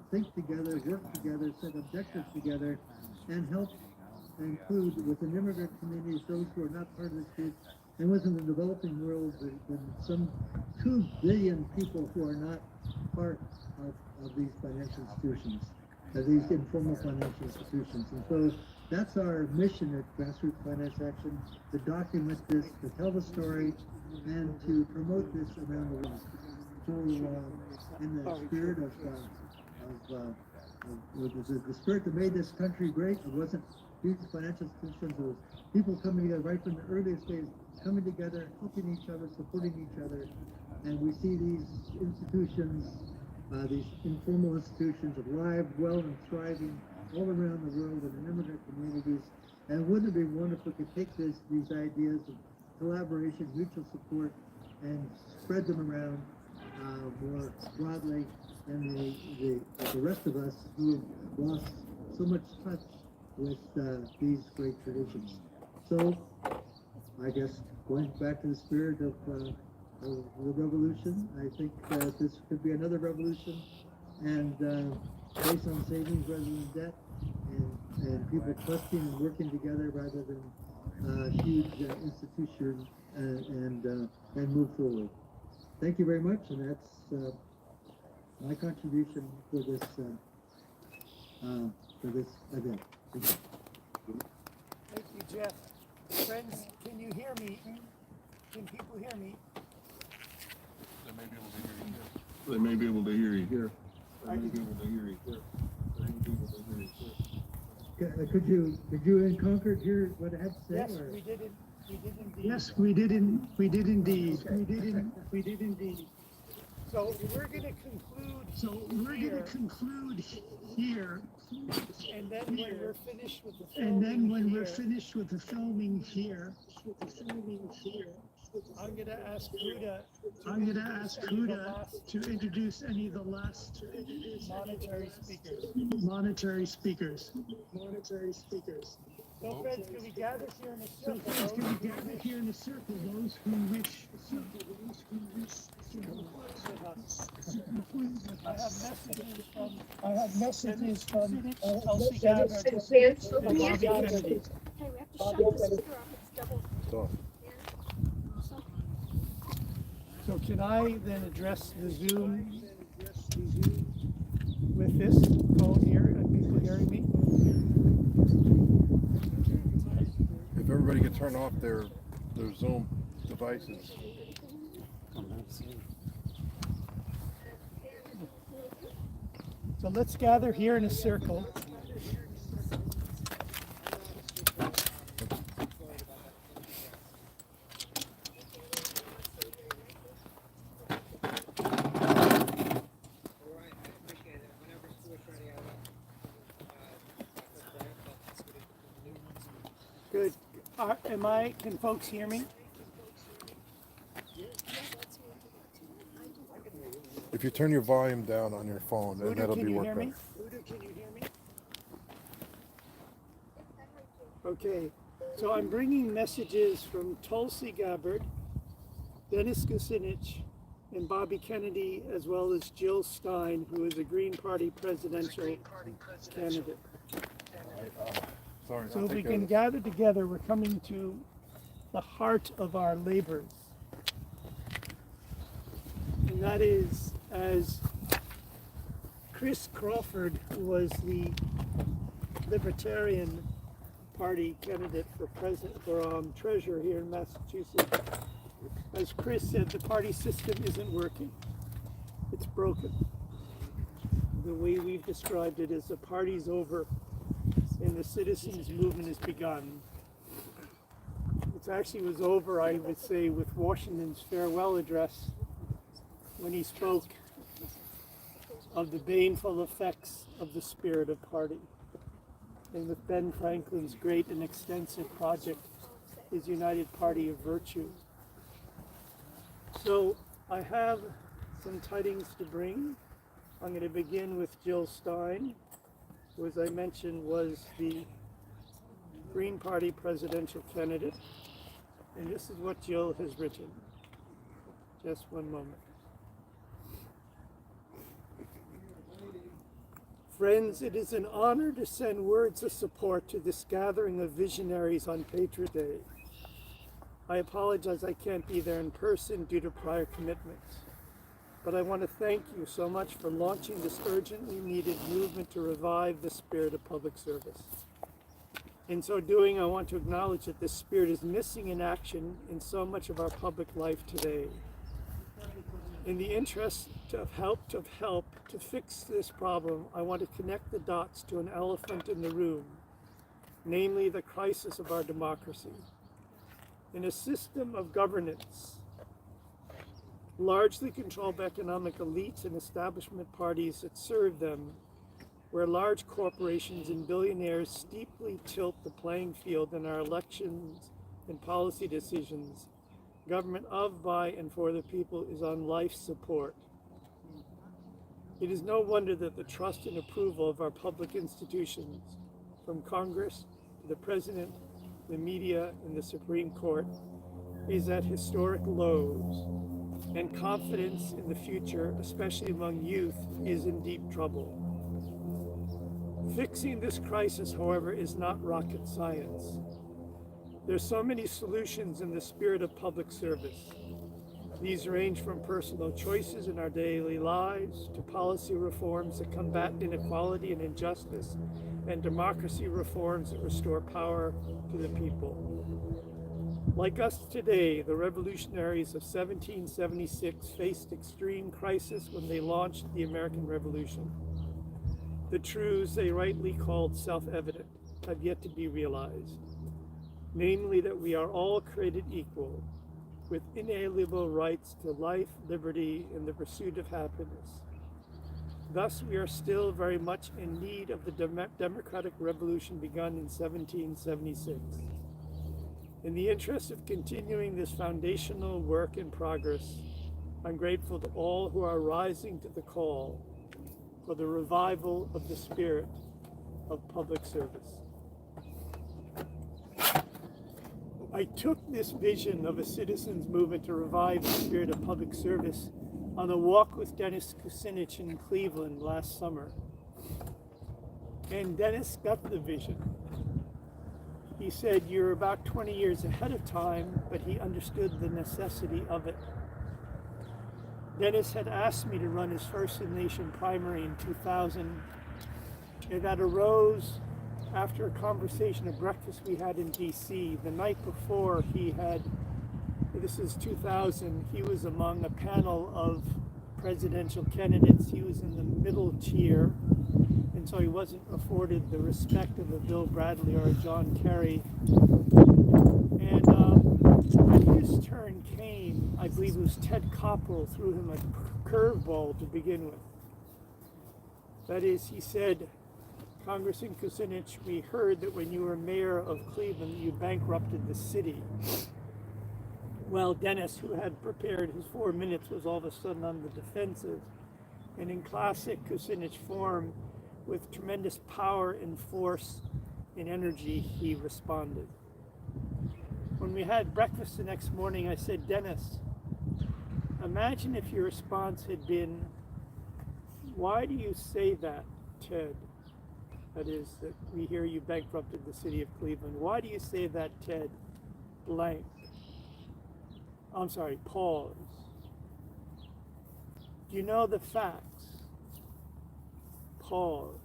think together, work together, set objectives together, and help include within immigrant communities those who are not part of this group, and within the developing world, some 2 billion people who are not part of these financial institutions, of these informal financial institutions. And so that's our mission at Grassroots Finance Action, to document this, to tell the story, and to promote this around the world. So in the spirit of the spirit that made this country great, it wasn't these financial institutions, it was people coming together right from the earliest days, coming together, helping each other, supporting each other. And we see these institutions, these informal institutions alive, well, and thriving all around the world in immigrant communities. And wouldn't it be wonderful to take these ideas of collaboration, mutual support, and spread them around more broadly than the rest of us who have lost so much touch with these great traditions. So, I guess going back to the spirit of the revolution, I think this could be another revolution, and based on savings rather than debt, and people trusting and working together rather than huge institutions, and move forward. Thank you very much, and that's my contribution for this event. Thank you. Thank you, Jeff. Friends, can you hear me? Can people hear me? They may be able to hear you here. They may be able to hear you here. They may be able to hear you here. Could you in Concord hear what I had to say? Yes, or? we did it. We did indeed. Yes, we did indeed. We did indeed. So we're going to conclude here. and then when we're finished with the And then filming when we're here, finished with the filming here, I'm going to ask Huda to introduce any of the last monetary speakers. monetary speakers. So friends, can we gather here in a So circle? friends, can we gather here in a circle, those who wish to I have messages from Tulsi Gabbard Gabbard and Bobby Kennedy. Hey, we have to shut the speaker off. It's double. It's off. So can I then address the Zoom with this phone here and people hearing me? If everybody could turn off their Zoom devices. So let's gather here in a circle. Good. Can folks hear me? If you turn your volume down on your phone, then that'll be work better. Udo, can you hear me? Okay, so I'm bringing messages from Tulsi Gabbard, Dennis Kucinich, and Bobby Kennedy, as well as Jill Stein, who is a Green Party presidential candidate. Sorry, So if we can gather together, we're coming to the heart of our labors. And that is, as Chris Crawford, who was the Libertarian Party candidate for treasurer here in Massachusetts, as Chris said, the party system isn't working. It's broken. The way we've described it is the party's over and the citizens movement has begun. It actually was over, I would say, with Washington's farewell address when he spoke of the baneful effects of the spirit of party. And with Ben Franklin's great and extensive project, his United Party of Virtue. So I have some tidings to bring. I'm going to begin with Jill Stein, who, as I mentioned, was the Green Party presidential candidate. And this is what Jill has written. Just one moment. Friends, it is an honor to send words of support to this gathering of visionaries on Patriot Day. I apologize I can't be there in person due to prior commitments, but I want to thank you so much for launching this urgently needed movement to revive the spirit of public service. In so doing, I want to acknowledge that this spirit is missing in action in so much of our public life today. In the interest of help to fix this problem, I want to connect the dots to an elephant in the room, namely the crisis of our democracy. In a system of governance largely controlled by economic elites and establishment parties that serve them, where large corporations and billionaires steeply tilt the playing field in our elections and policy decisions, government of, by, and for the people is on life support. It is no wonder that the trust and approval of our public institutions, from Congress to the President, the media, and the Supreme Court, is at historic lows, and confidence in the future, especially among youth, is in deep trouble. Fixing this crisis, however, is not rocket science. There's so many solutions in the spirit of public service. These range from personal choices in our daily lives to policy reforms that combat inequality and injustice, and democracy reforms that restore power to the people. Like us today, the revolutionaries of 1776 faced extreme crisis when they launched the American Revolution. The truths they rightly called self-evident have yet to be realized, namely that we are all created equal, with inalienable rights to life, liberty, and the pursuit of happiness. Thus, we are still very much in need of the democratic revolution begun in 1776. In the interest of continuing this foundational work in progress, I'm grateful to all who are rising to the call for the revival of the spirit of public service. I took this vision of a citizens' movement to revive the spirit of public service on a walk with Dennis Kucinich in Cleveland last summer. And Dennis got the vision. He said, "You're about 20 years ahead of time," but he understood the necessity of it. Dennis had asked me to run his First Nation primary in 2000, and that arose after a conversation, a breakfast we had in DC. The night before, this is 2000, he was among a panel of presidential candidates. He was in the middle tier, and so he wasn't afforded the respect of a Bill Bradley or a John Kerry. And when his turn came, I believe it was Ted Koppel threw him a curveball to begin with. That is, he said, "Congressman Kucinich, we heard that when you were mayor of Cleveland, you bankrupted the city." Well, Dennis, who had prepared his 4 minutes, was all of a sudden on the defensive. And in classic Kucinich form, with tremendous power and force and energy, he responded. When we had breakfast the next morning, I said, "Dennis, imagine if your response had been, 'Why do you say that, Ted?' That is, that we hear you bankrupted the city of Cleveland. Why do you say that, Ted? Blank." I'm sorry, pause. Do you know the facts? Pause.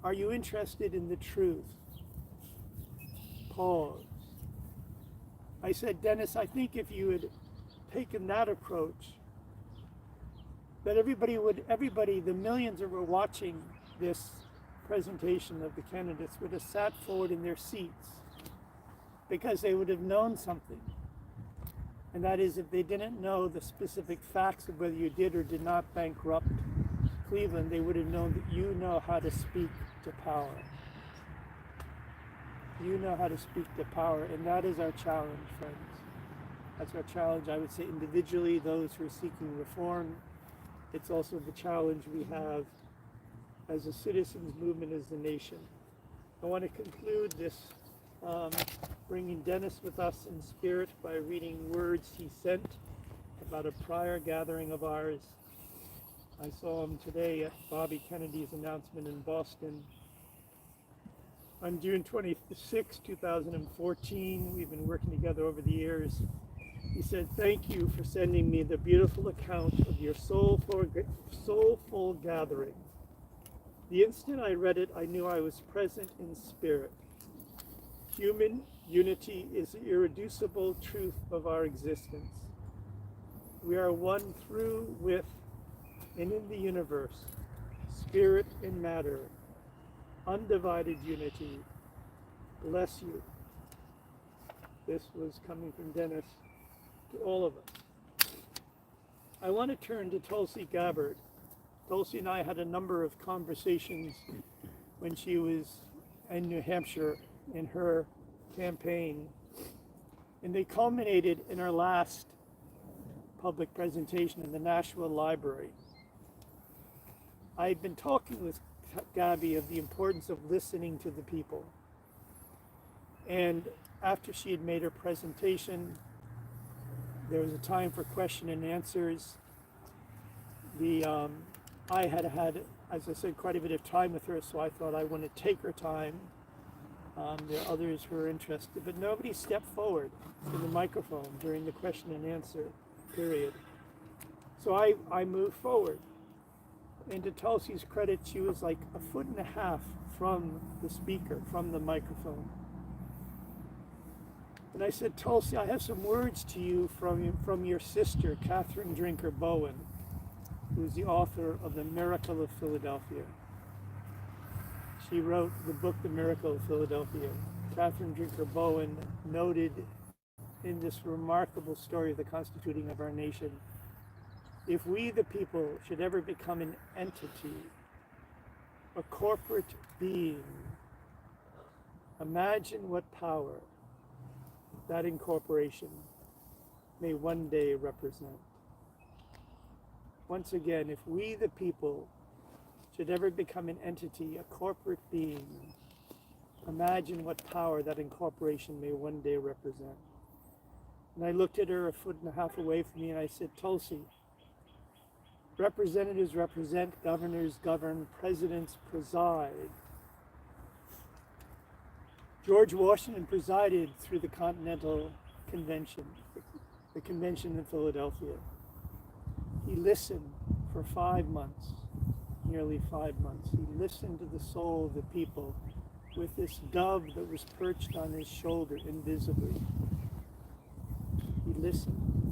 Are you interested in the truth? Pause. I said, "Dennis, I think if you had taken that approach, that everybody, the millions that were watching this presentation of the candidates would have sat forward in their seats because they would have known something. And that is, if they didn't know the specific facts of whether you did or did not bankrupt Cleveland, they would have known that you know how to speak to power. You know how to speak to power, and that is our challenge, friends. That's our challenge, I would say, individually, those who are seeking reform. It's also the challenge we have as a citizens movement, as a nation. I want to conclude this bringing Dennis with us in spirit by reading words he sent about a prior gathering of ours. I saw him today at Bobby Kennedy's announcement in Boston. On June 26, 2014, we've been working together over the years. He said, "Thank you for sending me the beautiful account of your soulful gathering. The instant I read it, I knew I was present in spirit. Human unity is the irreducible truth of our existence. We are one through, with, and in the universe, spirit and matter, undivided unity. Bless you." This was coming from Dennis to all of us. I want to turn to Tulsi Gabbard. Tulsi and I had a number of conversations when she was in New Hampshire in her campaign, and they culminated in our last public presentation in the Nashville Library. I had been talking with Gabby of the importance of listening to the people, and after she had made her presentation, there was a time for question and answers. I had had, as I said, quite a bit of time with her, so I thought I want to take her time. There are others who are interested, but nobody stepped forward to the microphone during the question and answer period. So I moved forward. And to Tulsi's credit, she was like a foot and a half from the speaker, from the microphone. And I said, Tulsi, I have some words to you from your sister, Catherine Drinker Bowen, who's the author of The Miracle of Philadelphia. She wrote the book, The Miracle of Philadelphia. Catherine Drinker Bowen noted in this remarkable story of the constituting of our nation, if we, the people, should ever become an entity, a corporate being, imagine what power that incorporation may one day represent. Once again, if we, the people, should ever become an entity, a corporate being, imagine what power that incorporation may one day represent. And I looked at her 1.5 feet away from me and I said, Tulsi, representatives represent, governors govern, presidents preside. George Washington presided through the Continental Convention, the convention in Philadelphia. He listened for 5 months, nearly 5 months. He listened to the soul of the people with this dove that was perched on his shoulder invisibly. He listened.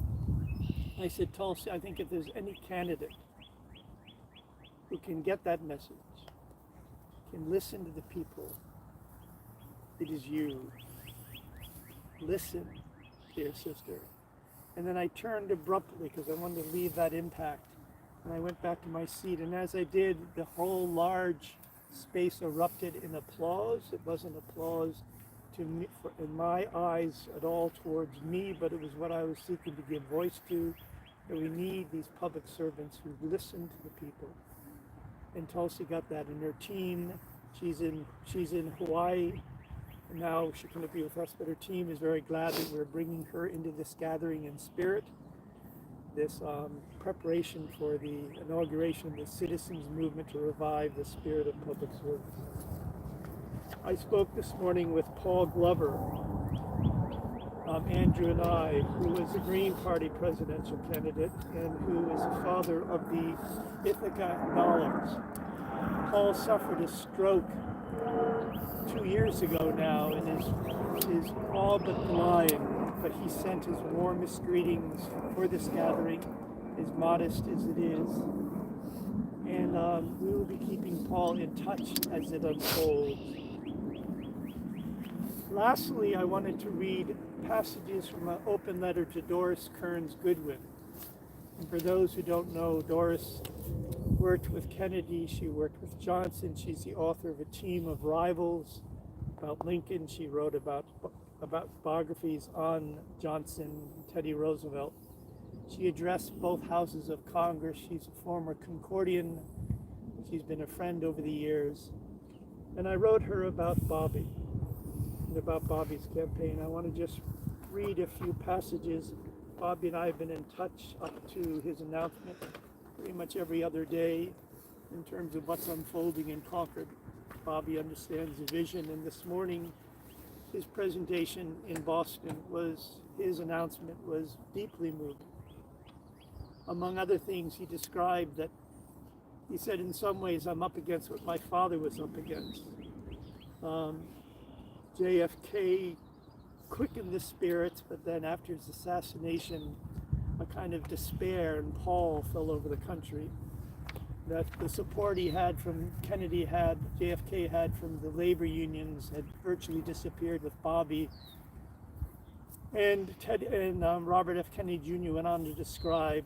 I said, Tulsi, I think if there's any candidate who can get that message, can listen to the people, it is you. Listen, dear sister. And then I turned abruptly because I wanted to leave that impact. And I went back to my seat. And as I did, the whole large space erupted in applause. It wasn't applause to me, in my eyes at all towards me, but it was what I was seeking to give voice to. That we need these public servants who listen to the people. And Tulsi got that in her team. She's in Hawaii. And now she couldn't be with us, but her team is very glad that we're bringing her into this gathering in spirit, this preparation for the inauguration of the citizens movement to revive the spirit of public service. I spoke this morning with Paul Glover, Andrew and I, who was a Green Party presidential candidate and who is the father of the Ithaca dollars. Paul suffered a stroke 2 years ago now and is all but blind, but he sent his warmest greetings for this gathering, as modest as it is. And we will be keeping Paul in touch as it unfolds. Lastly, I wanted to read passages from an open letter to Doris Kearns Goodwin. And for those who don't know, Doris worked with Kennedy, she worked with Johnson, she's the author of A Team of Rivals about Lincoln, she wrote about biographies on Johnson, Teddy Roosevelt. She addressed both houses of Congress, she's a former Concordian, she's been a friend over the years. And I wrote her about Bobby, and about Bobby's campaign. I want to just read a few passages. Bobby and I have been in touch up to his announcement pretty much every other day in terms of what's unfolding in Concord. Bobby understands the vision, and this morning his presentation in Boston his announcement was deeply moving. Among other things, he described that, he said, in some ways I'm up against what my father was up against. JFK quickened the spirits, but then after his assassination, a kind of despair and pall fell over the country. That the support he had from JFK had from the labor unions had virtually disappeared with Bobby. And Robert F. Kennedy Jr. went on to describe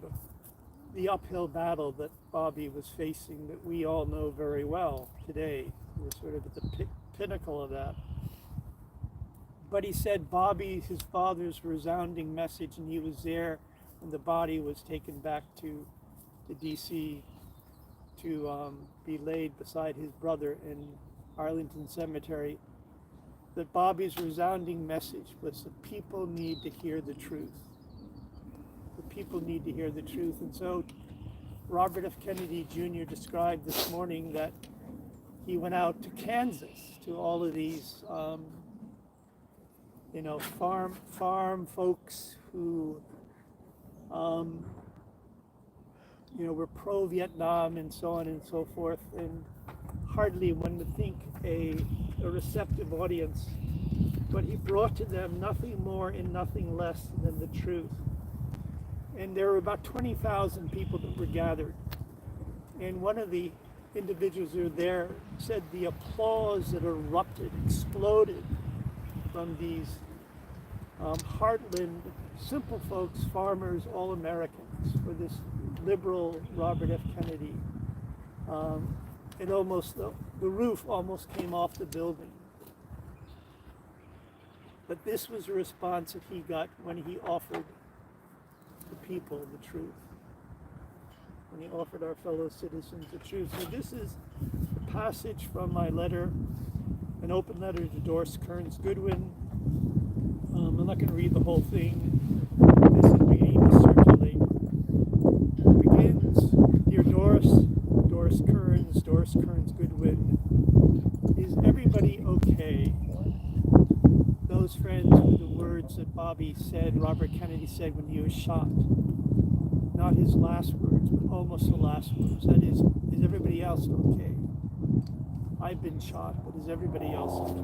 the uphill battle that Bobby was facing that we all know very well today. We're sort of at the pinnacle of that. But he said Bobby, his father's resounding message, and he was there when the body was taken back to D.C. to be laid beside his brother in Arlington Cemetery, that Bobby's resounding message was the people need to hear the truth. The people need to hear the truth. And so Robert F. Kennedy Jr. described this morning that he went out to Kansas to all of these farm folks who were pro-Vietnam and so on and so forth, and hardly one would think a receptive audience but he brought to them nothing more and nothing less than the truth. And there were about 20,000 people that were gathered. And one of the individuals who were there said the applause that erupted, exploded from these heartland, simple folks, farmers, all Americans, for this liberal Robert F. Kennedy. It almost, the roof almost came off the building. But this was the response that he got when he offered the people the truth. When he offered our fellow citizens the truth. So this is a passage from my letter, an open letter to Doris Kearns Goodwin. I'm not going to read the whole thing. This is beginning to circulate. It begins, Dear Doris Kearns Goodwin, is everybody okay? Those friends with the words that Bobby said, Robert Kennedy said when he was shot. Not his last words, but almost the last words. That is everybody else okay? I've been shot, but is everybody else okay?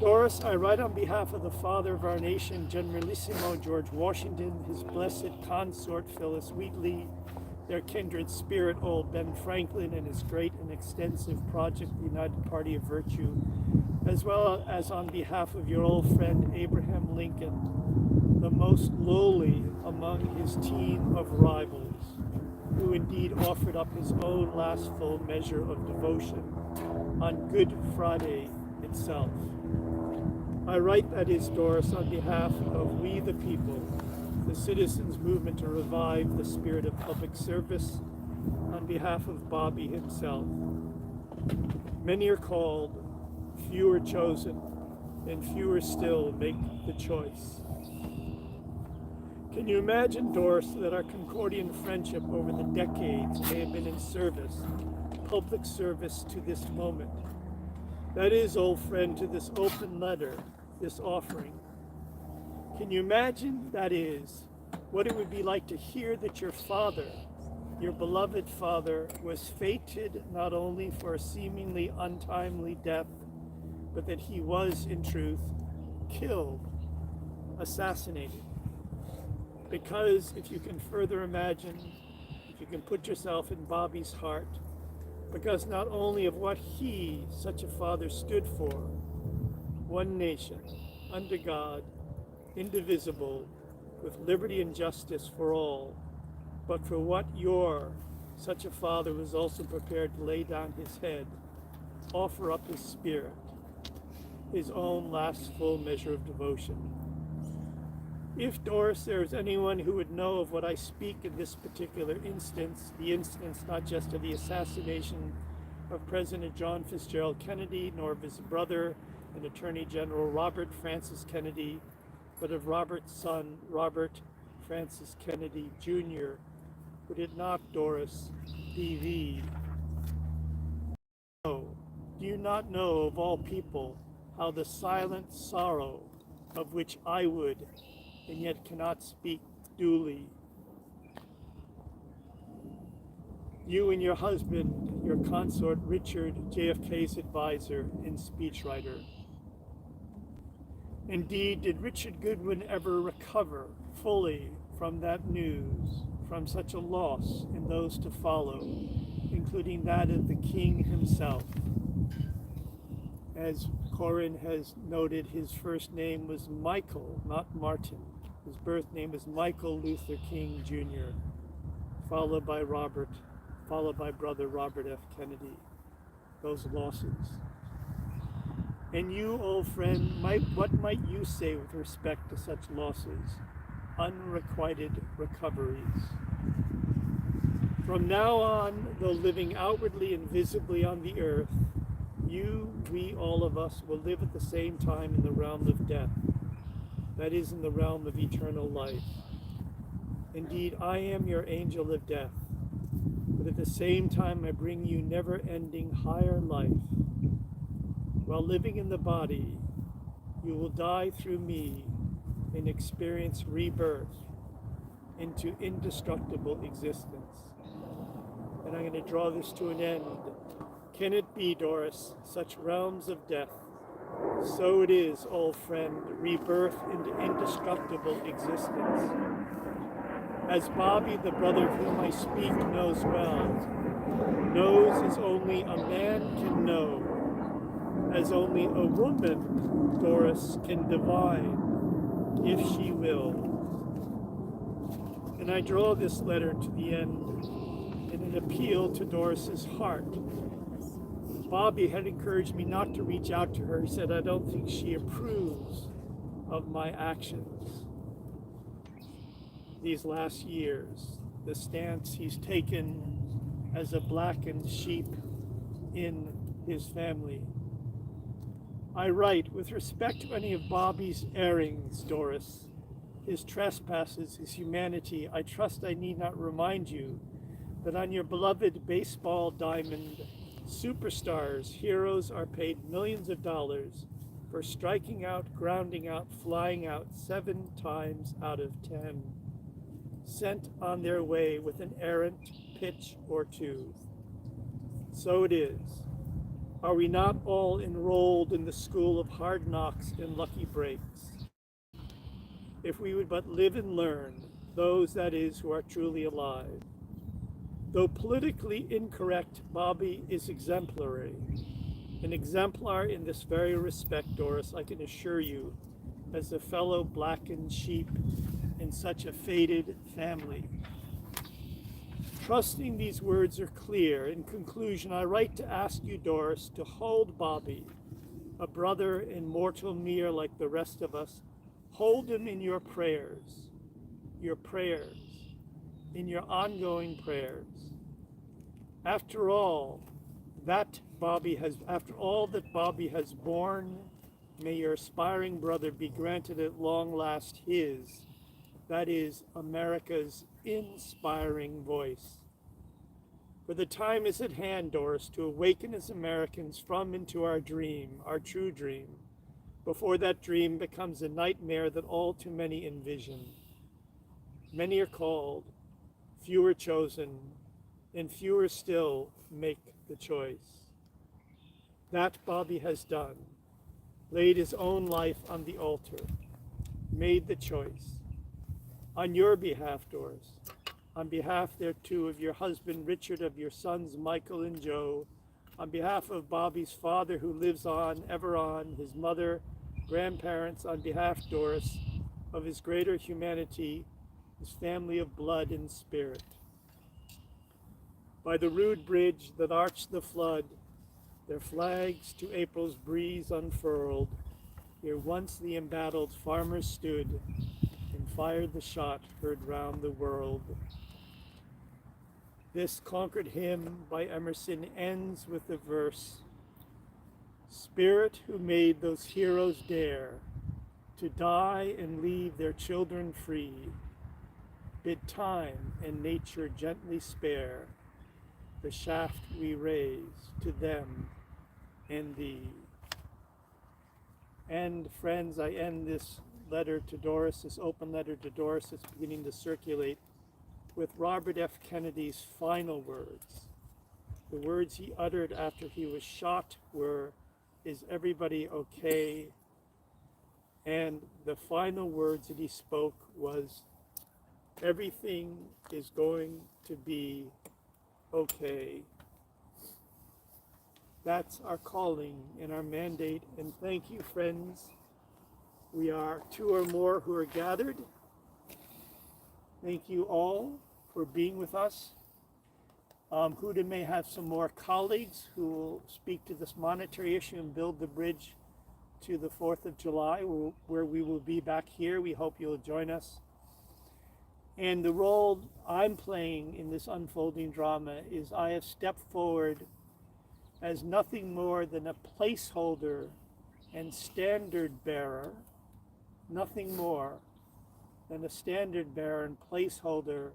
Doris, I write on behalf of the father of our nation, Generalissimo George Washington, his blessed consort Phyllis Wheatley, their kindred spirit, old Ben Franklin, and his great and extensive project, the United Party of Virtue, as well as on behalf of your old friend Abraham Lincoln, the most lowly among his team of rivals, who indeed offered up his own last full measure of devotion on Good Friday itself. I write, that is, Doris, on behalf of we the people, the citizens' movement to revive the spirit of public service, on behalf of Bobby himself. Many are called, few are chosen, and fewer still make the choice. Can you imagine, Doris, that our Concordian friendship over the decades may have been in service, public service to this moment? That is, old friend, to this open letter, this offering. Can you imagine, that is, what it would be like to hear that your father, your beloved father, was fated not only for a seemingly untimely death, but that he was, in truth, killed, assassinated? Because if you can further imagine, if you can put yourself in Bobby's heart, because not only of what he, such a father, stood for, one nation, under God, indivisible, with liberty and justice for all, but for what your, such a father, was also prepared to lay down his head, offer up his spirit, his own last full measure of devotion. If, Doris, there is anyone who would know of what I speak in this particular instance, the instance not just of the assassination of President John Fitzgerald Kennedy, nor of his brother and Attorney General Robert Francis Kennedy, but of Robert's son, Robert Francis Kennedy, Jr., would it not, Doris, be thee? No, do you not know, of all people, how the silent sorrow of which I would, and yet cannot speak duly? You and your husband, your consort Richard, JFK's advisor and speechwriter. Indeed, did Richard Goodwin ever recover fully from that news, from such a loss and those to follow, including that of the king himself? As Corin has noted, his first name was Michael, not Martin. His birth name is Michael Luther King, Jr., followed by brother Robert F. Kennedy. Those losses. And you, old friend, what might you say with respect to such losses, unrequited recoveries? From now on, though living outwardly and visibly on the earth, you, we, all of us, will live at the same time in the realm of death, that is, in the realm of eternal life. Indeed, I am your angel of death, but at the same time I bring you never-ending higher life. While living in the body, you will die through me and experience rebirth into indestructible existence. And I'm going to draw this to an end. Can it be, Doris, such realms of death So it is, old friend, rebirth into indestructible existence. As Bobby, the brother of whom I speak, knows well, knows as only a man can know, as only a woman, Doris, can divine, if she will. And I draw this letter to the end in an appeal to Doris's heart. Bobby had encouraged me not to reach out to her. He said, I don't think she approves of my actions these last years, the stance he's taken as a blackened sheep in his family. I write, with respect to any of Bobby's errings, Doris, his trespasses, his humanity, I trust I need not remind you that on your beloved baseball diamond, superstars, heroes are paid millions of dollars for striking out, grounding out, flying out 7 times out of 10, sent on their way with an errant pitch or two. So it is. Are we not all enrolled in the school of hard knocks and lucky breaks? If we would but live and learn, those, that is, who are truly alive. Though politically incorrect, Bobby is exemplary. An exemplar in this very respect, Doris, I can assure you, as a fellow blackened sheep in such a faded family. Trusting these words are clear, in conclusion, I write to ask you, Doris, to hold Bobby, a brother in mortal mere like the rest of us. Hold him in your prayers, in your ongoing prayers. After all that Bobby has borne, may your aspiring brother be granted at long last his, that is, America's inspiring voice. For the time is at hand, Doris, to awaken as Americans from into our dream, our true dream, before that dream becomes a nightmare that all too many envision. Many are called, few are chosen, and fewer still make the choice. That Bobby has done, laid his own life on the altar, made the choice. On your behalf, Doris, on behalf thereto of your husband Richard, of your sons Michael and Joe, on behalf of Bobby's father who lives on, ever on, his mother, grandparents, on behalf, Doris, of his greater humanity, his family of blood and spirit. By the rude bridge that arched the flood, their flags to April's breeze unfurled, here once the embattled farmers stood and fired the shot heard round the world. This conquered hymn by Emerson ends with the verse, Spirit who made those heroes dare to die and leave their children free, bid time and nature gently spare the shaft we raise to them and thee. And friends, I end this letter to Doris, this open letter to Doris that's beginning to circulate, with Robert F. Kennedy's final words. The words he uttered after he was shot were, is everybody okay? And the final words that he spoke was, everything is going to be okay. That's our calling and our mandate. And thank you, friends. We are 2 or more who are gathered. Thank you all for being with us. Huda may have some more colleagues who will speak to this monetary issue and build the bridge to the 4th of July, where we will be back here. We hope you'll join us. And the role I'm playing in this unfolding drama is I have stepped forward as nothing more than a placeholder and standard bearer, nothing more than a standard bearer and placeholder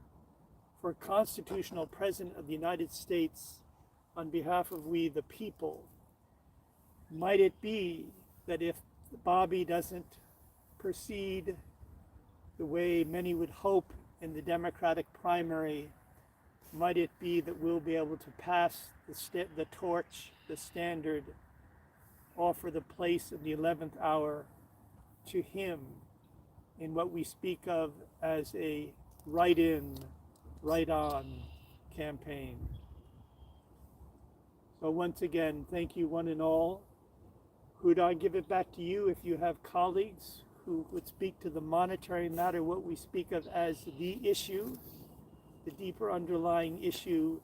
for constitutional president of the United States on behalf of we the people. Might it be that if Bobby doesn't proceed the way many would hope in the Democratic primary, might it be that we'll be able to pass the torch, the standard, offer the place in the 11th hour to him in what we speak of as a right in, right on campaign. So once again, thank you one and all. Could I give it back to you if you have colleagues who would speak to the monetary matter, what we speak of as the issue, the deeper underlying issue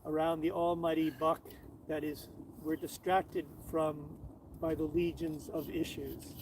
around the almighty buck that is we're distracted from by the legions of issues.